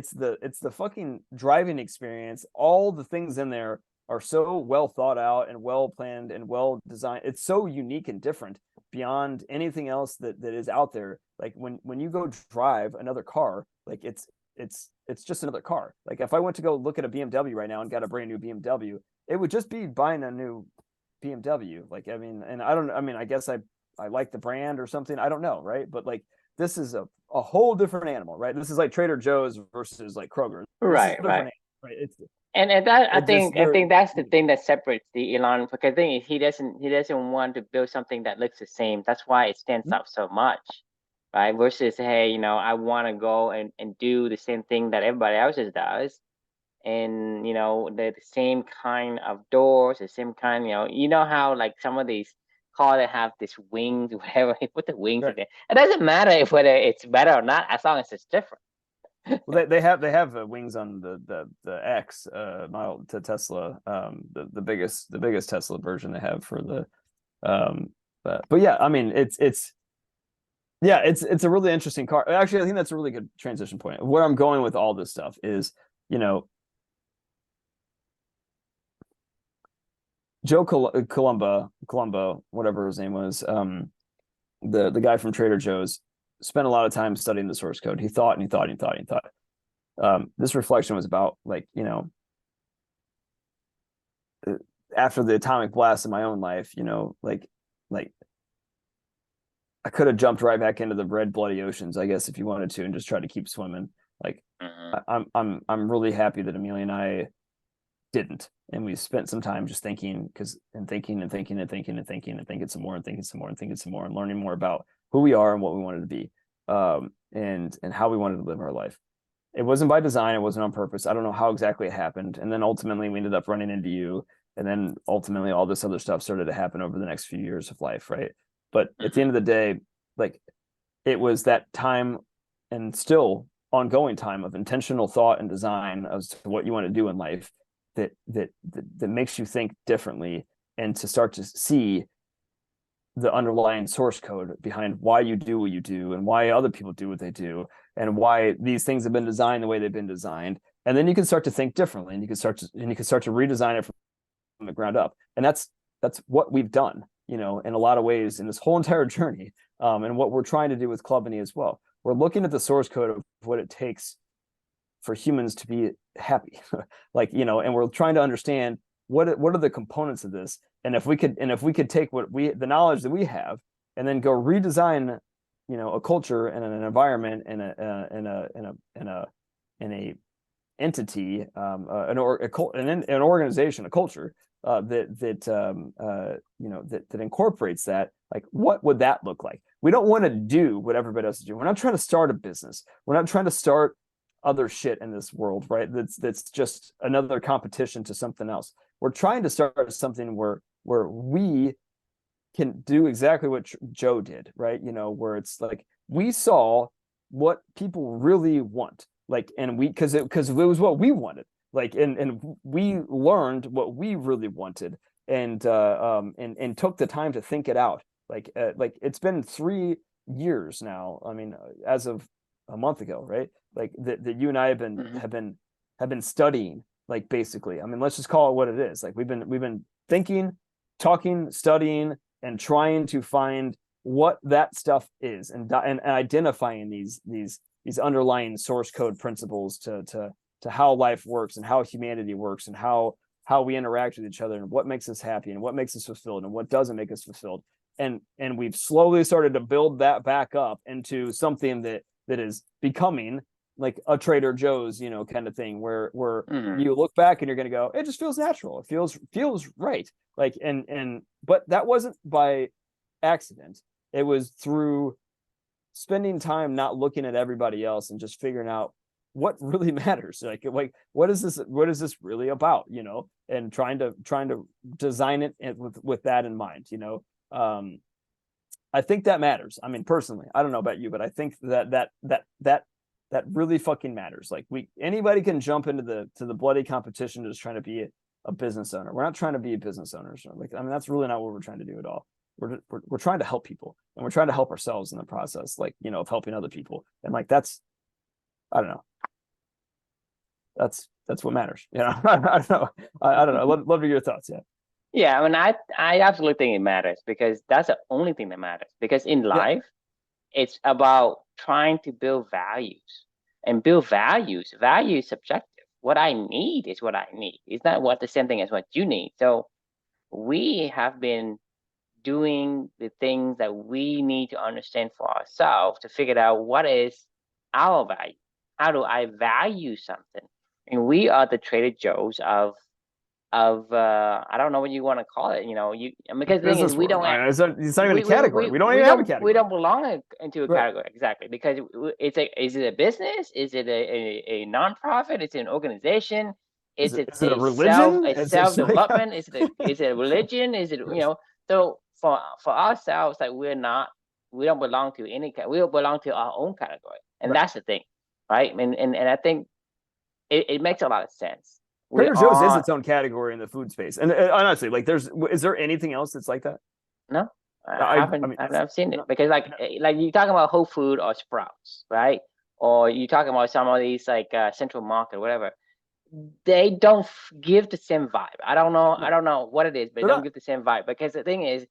the fucking driving experience. All the things in there are so well thought out and well planned and well designed. It's so unique and different beyond anything else that is out there. Like when you go drive another car, like it's just another car. Like if I went to go look at a BMW right now and got a brand new BMW, it would just be buying a new BMW. Like, I mean, and I guess I like the brand or something. I don't know, right? But like this is a whole different animal, right? This is like Trader Joe's versus like Kroger. Right. Animal, right? And that I think that's the thing that separates the Elon, because I think he doesn't want to build something that looks the same. That's why it stands out so much, right? Versus, hey, I want to go and do the same thing that everybody else does, and the same kind of doors, the same kind, how like some of these cars that have these wings, whatever, they put the wings in there. It doesn't matter whether it's better or not, as long as it's different. Well, they have wings on the X model to Tesla, the biggest Tesla version they have for the but yeah, I mean it's a really interesting car. Actually, I think that's a really good transition point. Where I'm going with all this stuff is, Joe Colombo, whatever his name was, the guy from Trader Joe's, spent a lot of time studying the source code. He thought and he thought and he thought and he thought. This reflection was about like, after the atomic blast in my own life, like I could have jumped right back into the red bloody oceans, I guess, if you wanted to, and just try to keep swimming. Like I'm really happy that Amelia and I didn't. And we spent some time just thinking and thinking and thinking and thinking and thinking and thinking some more and thinking some more and thinking some more and learning more about who we are and what we wanted to be, and how we wanted to live our life. It wasn't by design. It wasn't on purpose. I don't know how exactly it happened. And then ultimately we ended up running into you. And then ultimately all this other stuff started to happen over the next few years of life. Right. But at the end of the day, like, it was that time, and still ongoing time, of intentional thought and design as to what you want to do in life, that makes you think differently, and to start to see the underlying source code behind why you do what you do and why other people do what they do and why these things have been designed the way they've been designed. And then you can start to think differently, and you can start to redesign it from the ground up. And that's what we've done, in a lot of ways in this whole entire journey. And what we're trying to do with Clubany as well. We're looking at the source code of what it takes for humans to be happy, and we're trying to understand what are the components of this. And if we could take the knowledge that we have, and then go redesign, a culture and an environment and an entity, an organization, a culture, that incorporates that. Like, what would that look like? We don't want to do what everybody else is doing. We're not trying to start a business. We're not trying to start other shit in this world, right? That's just another competition to something else. We're trying to start something where we can do exactly what Joe did, right? Where it's like, we saw what people really want, like, and because it was what we wanted, like, and we learned what we really wanted, and took the time to think it out. Like it's been 3 years now. I mean, as of a month ago, right? Like that you and I have been studying, like, basically. I mean, let's just call it what it is. Like, we've been thinking, talking, studying, and trying to find what that stuff is, and identifying these underlying source code principles to how life works and how humanity works and how we interact with each other, and what makes us happy and what makes us fulfilled and what doesn't make us fulfilled. And we've slowly started to build that back up into something that is becoming like a Trader Joe's, kind of thing, where you look back and you're going to go, it just feels natural. It feels right. Like, but that wasn't by accident. It was through spending time not looking at everybody else and just figuring out what really matters. Like what is this really about, and trying to design it with that in mind. I think that matters. I mean, personally, I don't know about you, but I think that really fucking matters. Like, anybody can jump into the bloody competition just trying to be a business owner. We're not trying to be a business owners. Like, I mean, that's really not what we're trying to do at all. We're trying to help people, and we're trying to help ourselves in the process, like, of helping other people. And like, that's, I don't know. That's what matters. I don't know. I don't know. Love to hear your thoughts. Yeah. Yeah, I mean, I absolutely think it matters, because that's the only thing that matters. Because in life, it's about trying to build values, and build values. Value is subjective. What I need is what I need. It's not what the same thing as what you need. So we have been doing the things that we need to understand for ourselves to figure out what is our value. How do I value something? And we are the Trader Joe's of I don't know what you want to call it. Because the thing is, we don't. It's not even a category. We don't even have a category. We don't belong into a category, exactly, because is it a business? Is it a nonprofit? Is it an organization? Is it a religion? Self-development? Is it a religion? Is it So for ourselves, like, we don't belong to any. We belong to our own category, and that's the thing, right? And I think it makes a lot of sense. Trader Joe's is its own category in the food space, and honestly, like, is there anything else that's like that? No, I've seen it, because like you talking about Whole Food or Sprouts, right? Or you talking about some of these, like, Central Market, whatever. They don't give the same vibe. I don't know what it is, but they don't give the same vibe, because the thing is,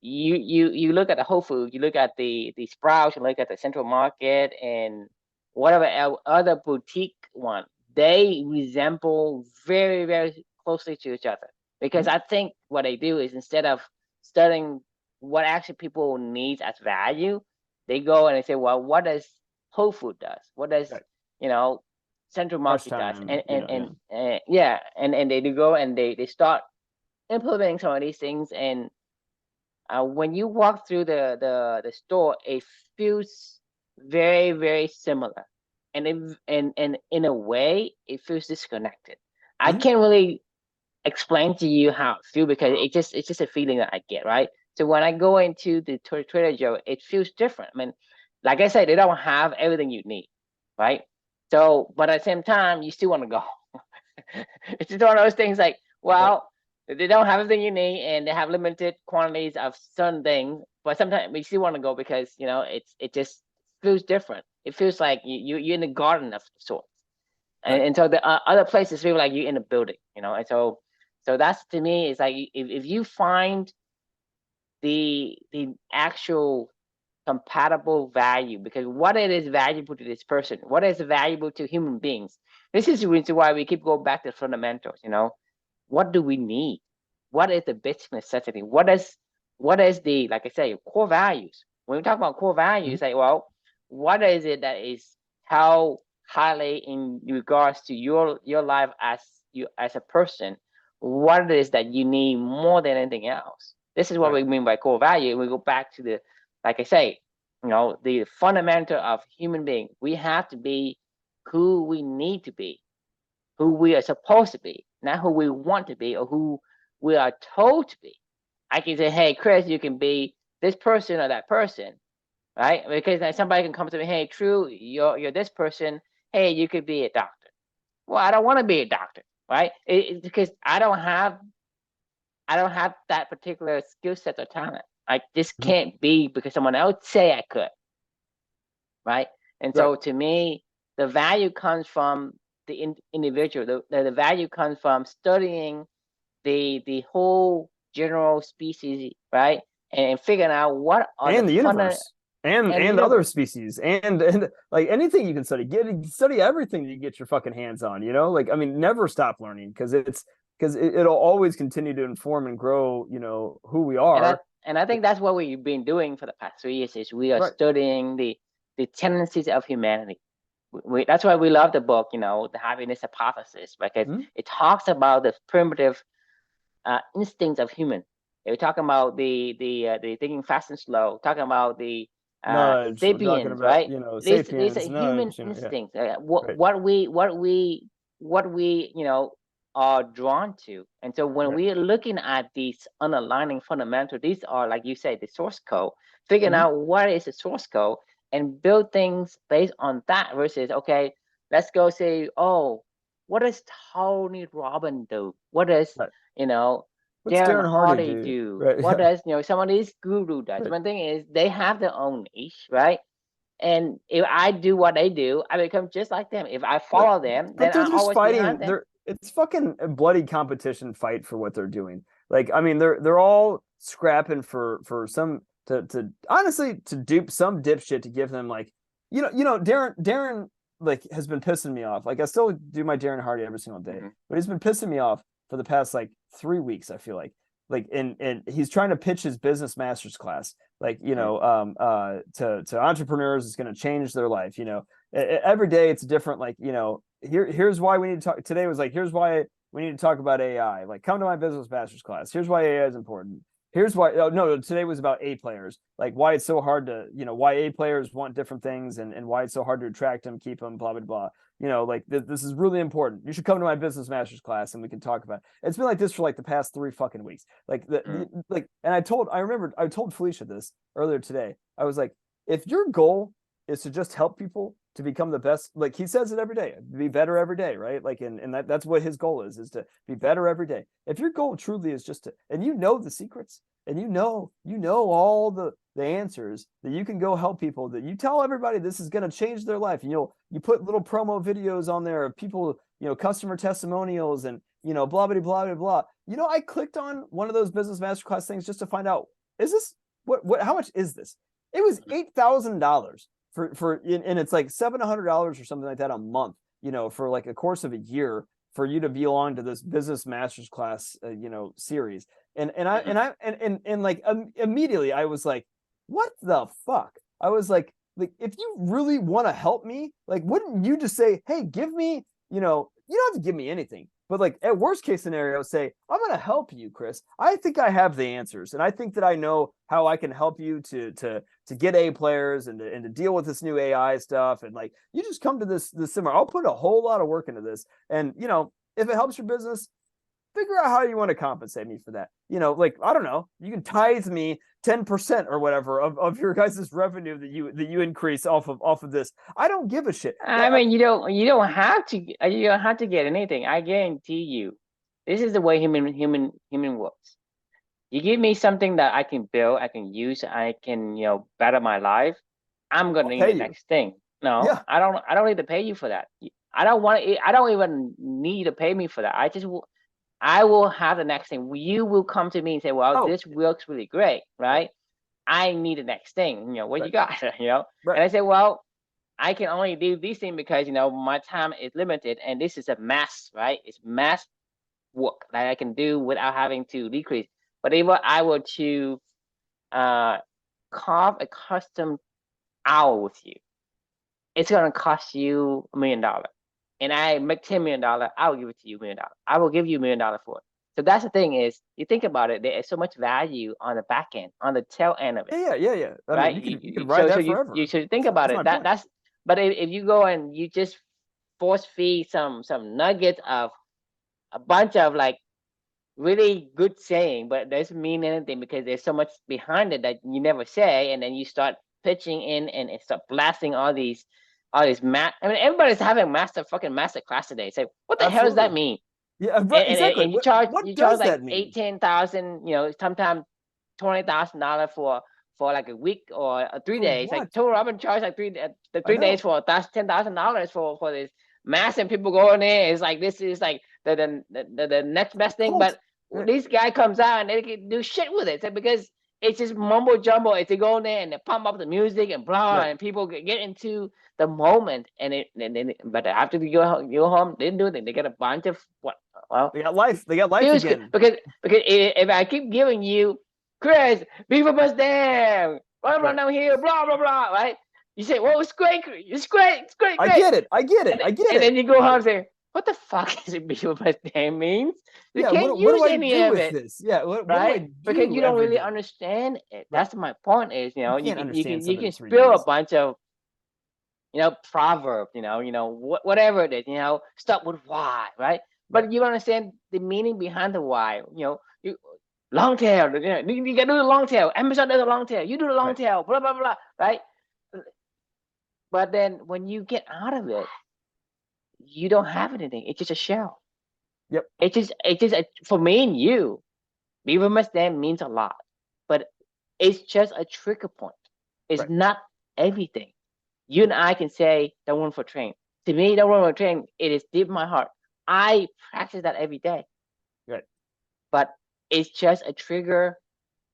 you look at the Whole Foods, you look at the Sprouts, you look at the Central Market, and whatever other boutique one. They resemble very, very closely to each other, because I think what they do is, instead of studying what actually people need as value, they go and they say, well, what does Whole Food does? What does central Crash market does, time, you know, yeah. and yeah, and they do go and they start implementing some of these things, and when you walk through the store, it feels very very similar, and and in a way, it feels disconnected. I Mhm. can't really explain to you how it feels because it's just a feeling that I get, right? So when I go into the Trader Joe, it feels different. I mean, like I said, they don't have everything you need, right? So, but at the same time, you still want to go. It's just one of those things like, Right. well, they don't have everything you need and they have limited quantities of certain things, but sometimes we still want to go because it just feels different. It feels like you're in the garden of sorts, Right. and so the other places feel like you're in a building, and so that's to me is like if you find the actual compatible value, because what it is valuable to this person, what is valuable to human beings. This is the reason why we keep going back to fundamentals. What do we need? What is the basic necessity? What is the, like I say, core values? When we talk about core Mhm. values, like, well, what is it that is how highly in regards to your life as you as a person? What it is that you need more than anything else? This is what Right. we mean by core value. We go back to the, like I say, the fundamental of human being. We have to be who we need to be, who we are supposed to be, not who we want to be or who we are told to be. I can say, hey, Chris, you can be this person or that person, right? Because somebody can come to me, hey, True, you're this person. Hey, you could be a doctor. Well, I don't want to be a doctor, right? It's because I don't have that particular skill set or talent. I just Mhm. can't be because someone else say I could, right? And Right. so to me, the value comes from the individual. The value comes from studying the whole general species, right? And figuring out what are the And the fun universe and the and other universe. species and like anything you can study, study everything that you get your fucking hands on, like, I mean, never stop learning, because it'll always continue to inform and grow, who we And I are. and I think that's what we've been doing for the past 3 years is we are Right. studying the tendencies of humanity. That's why we love the book, the happiness hypothesis, because Mhm. it talks about the primitive instincts of human. We're talking about the thinking fast and slow, talking about the Nudge, we're talking sapiens, about, right? These are sapiens, human nudge, yeah. instincts. What Right. what we are drawn to, and so when Right. we are looking at these underlying fundamentals, these are, like you say, the source code. Figuring Mhm. out what is the source code and build things based on that versus, okay, let's go say, oh, what does Tony Robbins do? What does Right. you know What's Darren Darren Hardy Hardy do? do? Right. What Yeah. does some of these guru does? Right. One thing is they have their own niche, right? And if I do what they do, I become just like them. If I But follow them, but then they're I'm just always behind fighting. them. It's fucking a bloody competition fight for what they're doing. Like, I mean, they're all scrapping for some to honestly to dupe some dipshit to give them, like, Darren like has been pissing me off. Like, I still do my Darren Hardy every single day, Mm-hmm. but he's been pissing me off for the past like 3 weeks. I feel like and he's trying to pitch his business masters class, like, to entrepreneurs. It's going to change their life. Every day it's different, like, here's why we need to talk. Today was like, here's why we need to talk about AI. Like, come to my business master's class. Here's why AI is important. Here's why. Oh, no, today was about A players, like why it's so hard to, why A players want different things, and why it's so hard to attract them, keep them, blah blah blah. Like, this is really important. You should come to my business master's class and we can talk about it. It's been like this for like the past 3 fucking weeks. Like, like, and I told Felicia this earlier today. I was like, if your goal is to just help people to become the best, like he says it every day, be better every day, right? Like, and that's what his goal is to be better every day. If your goal truly is just to, and the secrets, and all the answers, that you can go help people, that you tell everybody this is going to change their life, and you put little promo videos on there of people, customer testimonials, and blah blah blah blah blah. I clicked on one of those business masterclass things just to find out, is this what how much is this? It was $8,000 and it's like $700 or something like that a month, for like a course of a year, for you to belong to this business masters class, series. And like, immediately I was like, what the fuck? I was like, like if you really want to help me, like wouldn't you just say, hey, give me, you know, you don't have to give me anything, but like at worst case scenario, say, I'm going to help you, Chris. I think I have the answers, and I think that I know how I can help you to get A players and to deal with this new AI stuff. And like you just come to this seminar. I'll put a whole lot of work into this, and you know, if it helps your business, figure out how you want to compensate me for that. You know, like I don't know, you can tithe me 10% or whatever of your guys' revenue that you increase off of this. I don't give a shit. I mean, you don't have to get anything. I guarantee you, this is the way human works. You give me something that I can build, I can use, I can, better my life. I'm gonna I'll need pay the you. next thing. No, Yeah, I don't need to pay you for that. I don't even need to pay me for that. I will have the next thing. You will come to me and say, well, oh, this works really great, right, right? I need the next thing. What you right, got? right. And I say, well, I can only do this thing because my time is limited, and this is a mass, right? It's mass work that I can do without having to decrease. But if I were to uh, carve a custom owl with you, it's gonna cost you $1 million, and I make $10 million. I will give it to you $1 million. I will give you $1 million for it. So that's the thing is, you think about it, there is so much value on the back end, on the tail end of it, Yeah. I mean, right? you could ride So that you forever. should think about That's it. my point. But if you go and you just force feed some nuggets of a bunch of like really good saying, but doesn't mean anything because there's so much behind it that you never say, and then you start pitching in and start blasting all these math. I mean, everybody's having master class today. Say, what the hell does that Absolutely. mean? Yeah, right. Exactly. And What you charge does like that mean? 18,000, sometimes $20,000 for like a week or 3 days. Like For what? Tony Robbins charged like the I 3 days know. for $10,000 for this mass, and people go in there. It's like this is like the next best thing. Cult. But this guy comes out and they can do shit with it. So because it's just mumbo jumbo. It's they go in there and they pump up the music and blah, Right. and people get into the moment, but after you go home, they didn't do anything. They get a bunch of what? Well, They got life. They got life feels again. because if I keep giving you, Chris, Beaver Bus Dam, blah blah Right. down here, blah blah blah, right? You say, well, it's great, I great, get it. I get it. and I get and it. then you go home and say, what the fuck is a Beaver Bus Dam means? You Yeah. can't What do use I any do of with it, this? Yeah. What do I right? Because do you don't every really day? understand it. Right. That's my point. Is You can't understand you something can that's been spill a used. bunch of proverb, whatever it is, start with why, right? Right. But you understand the meaning behind the why. You long tail, you gotta do the long tail. Amazon does the long tail. You do the long Right. tail, blah blah blah, right? But then when you get out of it, you don't have anything. It's just a shell. Yep. For me and you, Beaver Mustang means a lot, but it's just a trigger point. It's Right. not everything. You and I can say don't run for train. To me, don't run for train, it is deep in my heart. I practice that every day, Right. but it's just a trigger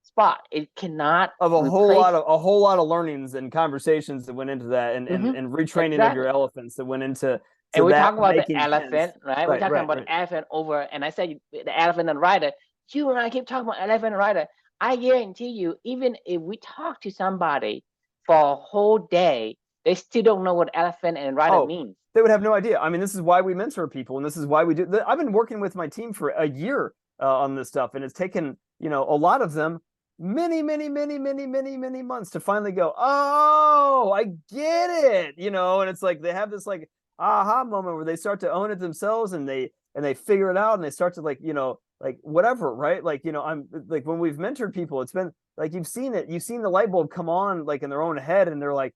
spot. It cannot Of replace. a whole lot of learnings and conversations that went into that, Mm-hmm, and retraining of your exactly. elephants that went into And we're that talking about the making sense. elephant, right? We're talking about Right. the elephant over, and I said the elephant and rider. You and I keep talking about elephant and rider. I guarantee you, even if we talk to somebody for a whole day, they still don't know what elephant and rider Oh, means. they would have no idea. I mean, this is why we mentor people, and this is why we do. I've been working with my team for a year on this stuff, and it's taken a lot of them many months to finally go, oh, I get it, and it's like they have this like aha moment where they start to own it themselves, and they figure it out, and they start to like like whatever, right? Like I'm like when we've mentored people, it's been like you've seen the light bulb come on like in their own head, and they're like,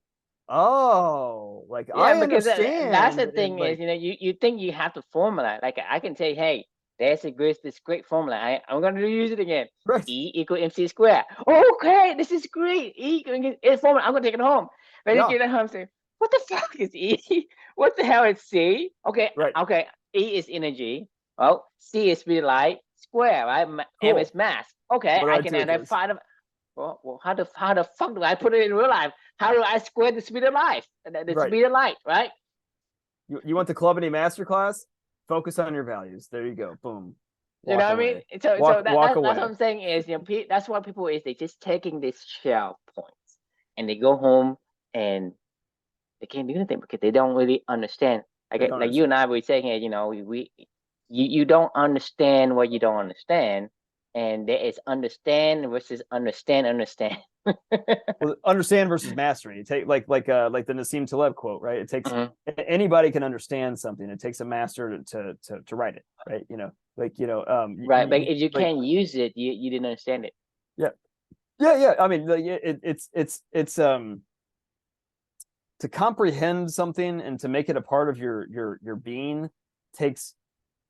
oh, like Yeah, I because that's understand. the And thing is, like, you think you have to formula. Like I can say, hey, there's this great formula. I'm going to use it again. right, E equal MC squared. Okay, this is great. It's formula. I'm going to take it home. But you yeah, get it home, say, what the fuck is E? What the hell is C? right, Okay. E is energy. Well, C is speed of light. Square, right? M is cool. mass. Okay, What do I I can do with this? identify the. Well, how the fuck do I put it in real life? How do I square the speed of light? The Right. speed of light, right? You want the Club any masterclass? Focus on your values. There you go. Boom. You know Walk what I mean? away. So Walk that's what away. I'm saying is, that's what people is they just taking these shell points and they go home and they can't do anything because they don't really understand. They don't Like you understand. and I were saying here, you don't understand what you don't understand, and there is understand versus understand. Well, understand versus mastery. Take like the Nassim Taleb quote, right? It takes Mhm. anybody can understand something. It takes a master to write it, right? Right, but if you can't use it, you didn't understand it. Yeah, yeah. I mean, it's to comprehend something and to make it a part of your being takes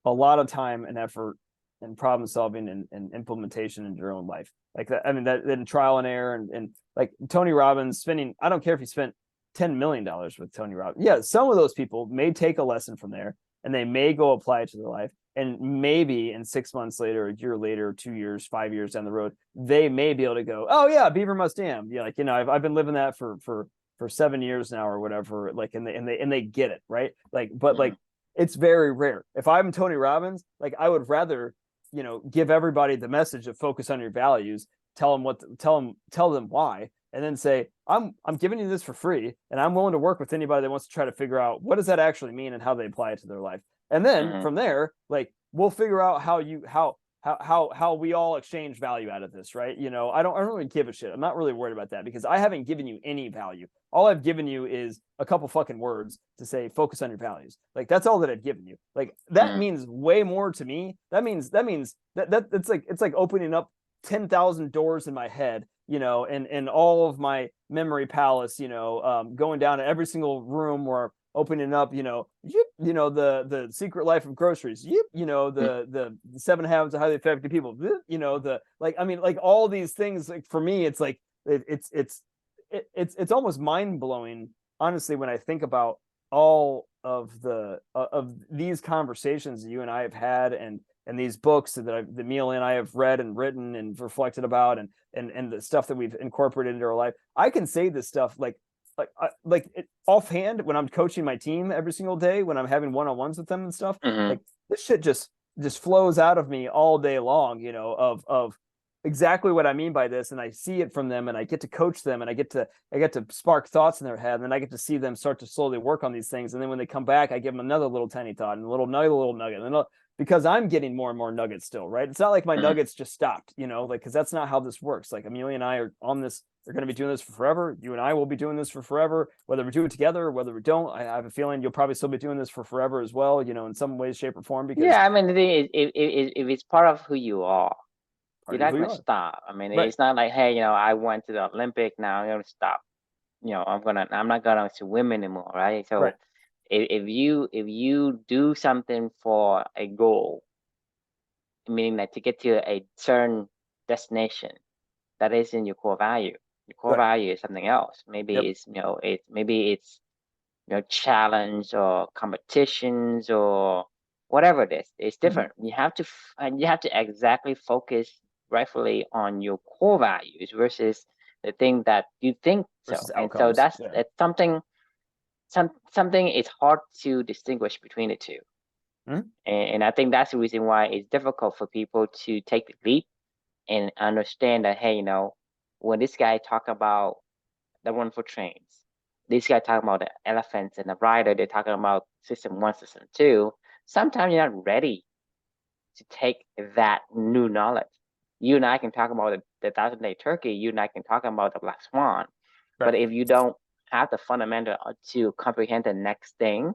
a lot of time and effort and problem solving and implementation in your own life. Like that, I mean, that in trial and error and like Tony Robbins spending, I don't care if he spent $10 million with Tony Robbins. Yeah, some of those people may take a lesson from there and they may go apply it to their life. And maybe in 6 months later, a year later, 2 years, 5 years down the road, they may be able to go, oh yeah, Beaver must dam. Yeah, like I've been living that for 7 years now or whatever. Like and they get it, right? Like, but Mhm. like it's very rare. If I'm Tony Robbins, like I would rather, give everybody the message of focus on your values, tell them why, and then say, I'm giving you this for free, and I'm willing to work with anybody that wants to try to figure out what does that actually mean and how they apply it to their life. And then Mhm. from there, like we'll figure out how we all exchange value out of this, right? I don't really give a shit. I'm not really worried about that because I haven't given you any value. All I've given you is a couple fucking words to say focus on your values. Like that's all that I've given you. Like that Mhm. means way more to me. That's like opening up 10,000 doors in my head, and all of my memory palace, going down to every single room where opening up, the secret life of groceries, the 7 habits of highly effective people, the like, I mean, like all these things, like for me, it's like it's almost mind blowing, honestly, when I think about all of these conversations that you and I have had, and these books that Emil and I have read and written and reflected about, and the stuff that we've incorporated into our life. I can say this stuff offhand when I'm coaching my team every single day, when I'm having one-on-ones with them and stuff. Mhm. Like this shit just flows out of me all day long, of exactly what I mean by this, and I see it from them, and I get to coach them, and I get to spark thoughts in their head, and then I get to see them start to slowly work on these things, and then when they come back, I give them another little tiny thought and another little nugget, and because I'm getting more and more nuggets still, right? It's not like my Mhm. nuggets just stopped, like because that's not how this works. Like Amelia and I are on this. We're going to be doing this for forever. You and I will be doing this for forever, whether we do it together or whether we don't. I have a feeling you'll probably still be doing this for forever as well, in some way, shape, or form, because Yeah, I mean, the thing is, if it's part of who you are, you're part of not who you gonna are. stop. I mean, Right. it's not like, hey, I went to the Olympic, now I'm gonna stop. I'm not gonna swim anymore, right? Right. So if you do something for a goal, meaning that to get to a certain destination, that is in your core value. Your core Right. value is something else. Maybe Yep. it's challenge or competitions or whatever it is. It's Mm-hmm. different. You have to exactly focus rightfully on your core values versus the thing that you think so. Versus And so outcomes. Yeah. that's something is hard to distinguish between the two. Mm-hmm. And I think that's the reason why it's difficult for people to take the leap and understand that, hey, when this guy talk about the one for trains, this guy talking about the elephants and the rider, they're talking about system one, system two. Sometimes you're not ready to take that new knowledge. You and I can talk about the thousand-day turkey. You and I can talk about the black swan. Right. But if you don't have the fundamental to comprehend the next thing,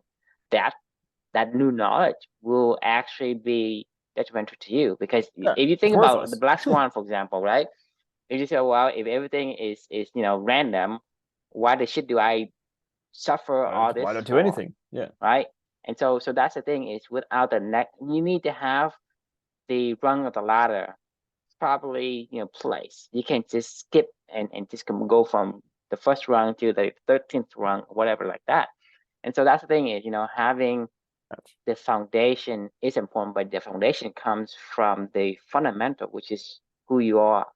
that that new knowledge will actually be detrimental to you. Because Yeah. if you It's think about the worthless. black swan, for example, right? If you say, well, if everything is random, why the shit do I suffer all Why this not do for, anything? Yeah. right? And so that's the thing is without the next, you need to have the rung of the ladder properly, place. You can't just skip and just go from the first rung to the 13th rung, whatever like that. And so that's the thing is, having the foundation is important, but the foundation comes from the fundamental, which is who you are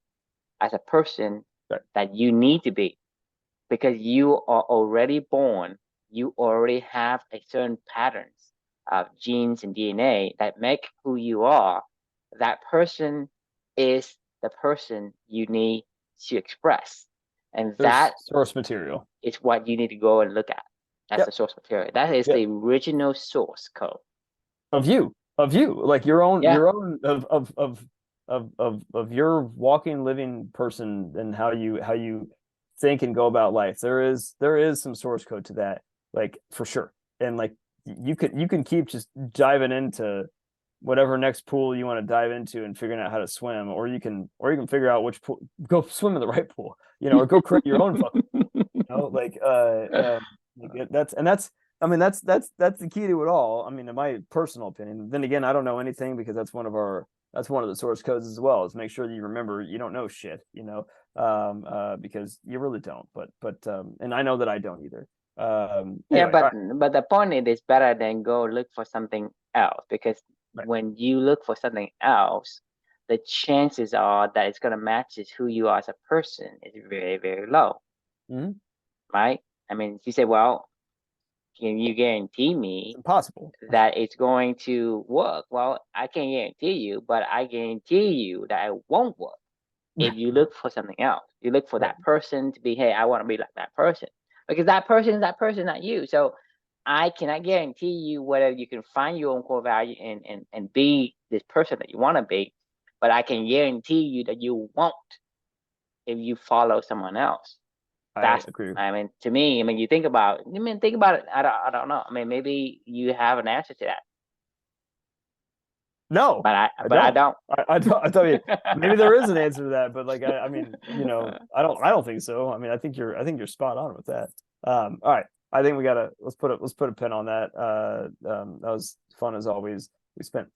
as a person Right. that you need to be because you are already born, you already have a certain patterns of genes and DNA that make who you are. That person is the person you need to express. And There's that source material. is what you need to go and look at. That's Yep. the source material. That is Yep. the original source code. Of you, like your own Yeah. of your walking, living person, and how you think and go about life. There is some source code to that, like for sure. And like you can keep just diving into whatever next pool you want to dive into and figuring out how to swim, or you can figure out which pool, go swim in the right pool, or go create your own fucking, that's I mean that's the key to it all. I mean, in my personal opinion. Then again, I don't know anything, because that's one of the source codes as well, is make sure that you remember you don't know shit, because you really don't. But and I know that I don't either. Yeah, Anyway, all but the point it is better than go look for something else, because right. when you look for something else, the chances are that it's gonna match who you are as a person is very, very low, Mm-hmm. right? I mean, you say, well, can you guarantee It's me impossible. that it's going to work? Well, I can't guarantee you, but I guarantee you that it won't work if you look for something else. You look for Right. that person to be, hey, I want to be like that person, because that person is that person, not you. So I cannot guarantee you whether you can find your own core value and be this person that you want to be, but I can guarantee you that you won't if you follow someone else. I That's, agree. I mean, to me, I mean, think about it. I don't know. I mean, maybe you have an answer to that, No, but I I don't. don't. I don't. I tell you, maybe there is an answer to that, but like I mean, I don't think so. I mean, I think you're spot on with that. All right. I think we gotta let's put a pin on that. That was fun as always. We spent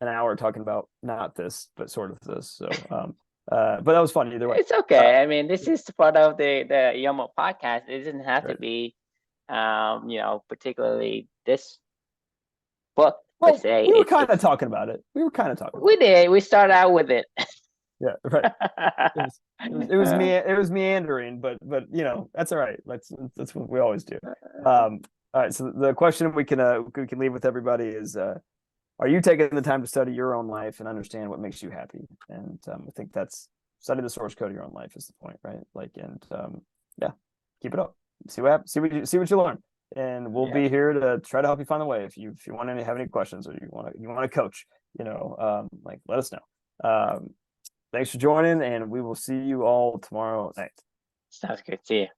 an hour talking about not this, but sort of this. So but that was fun either way. It's Uh, okay. I mean, this is part of the Yomo podcast. It doesn't have to right. be, particularly this book per Well, se. we were It's kind of talking about it. We were kind of talking about we did. We started out with it. it. Yeah, right. It was meandering, but that's all right. That's what we always do. All right. So the question we can leave with everybody is, are you taking the time to study your own life and understand what makes you happy? And I think that's study the source code of your own life is the point, right? Like, and yeah, keep it up. See what happens. See what you learn. And we'll Yeah. be here to try to help you find the way. If you want to have any questions, or you want to coach, like, let us know. Thanks for joining, and we will see you all tomorrow night. Sounds good. See you.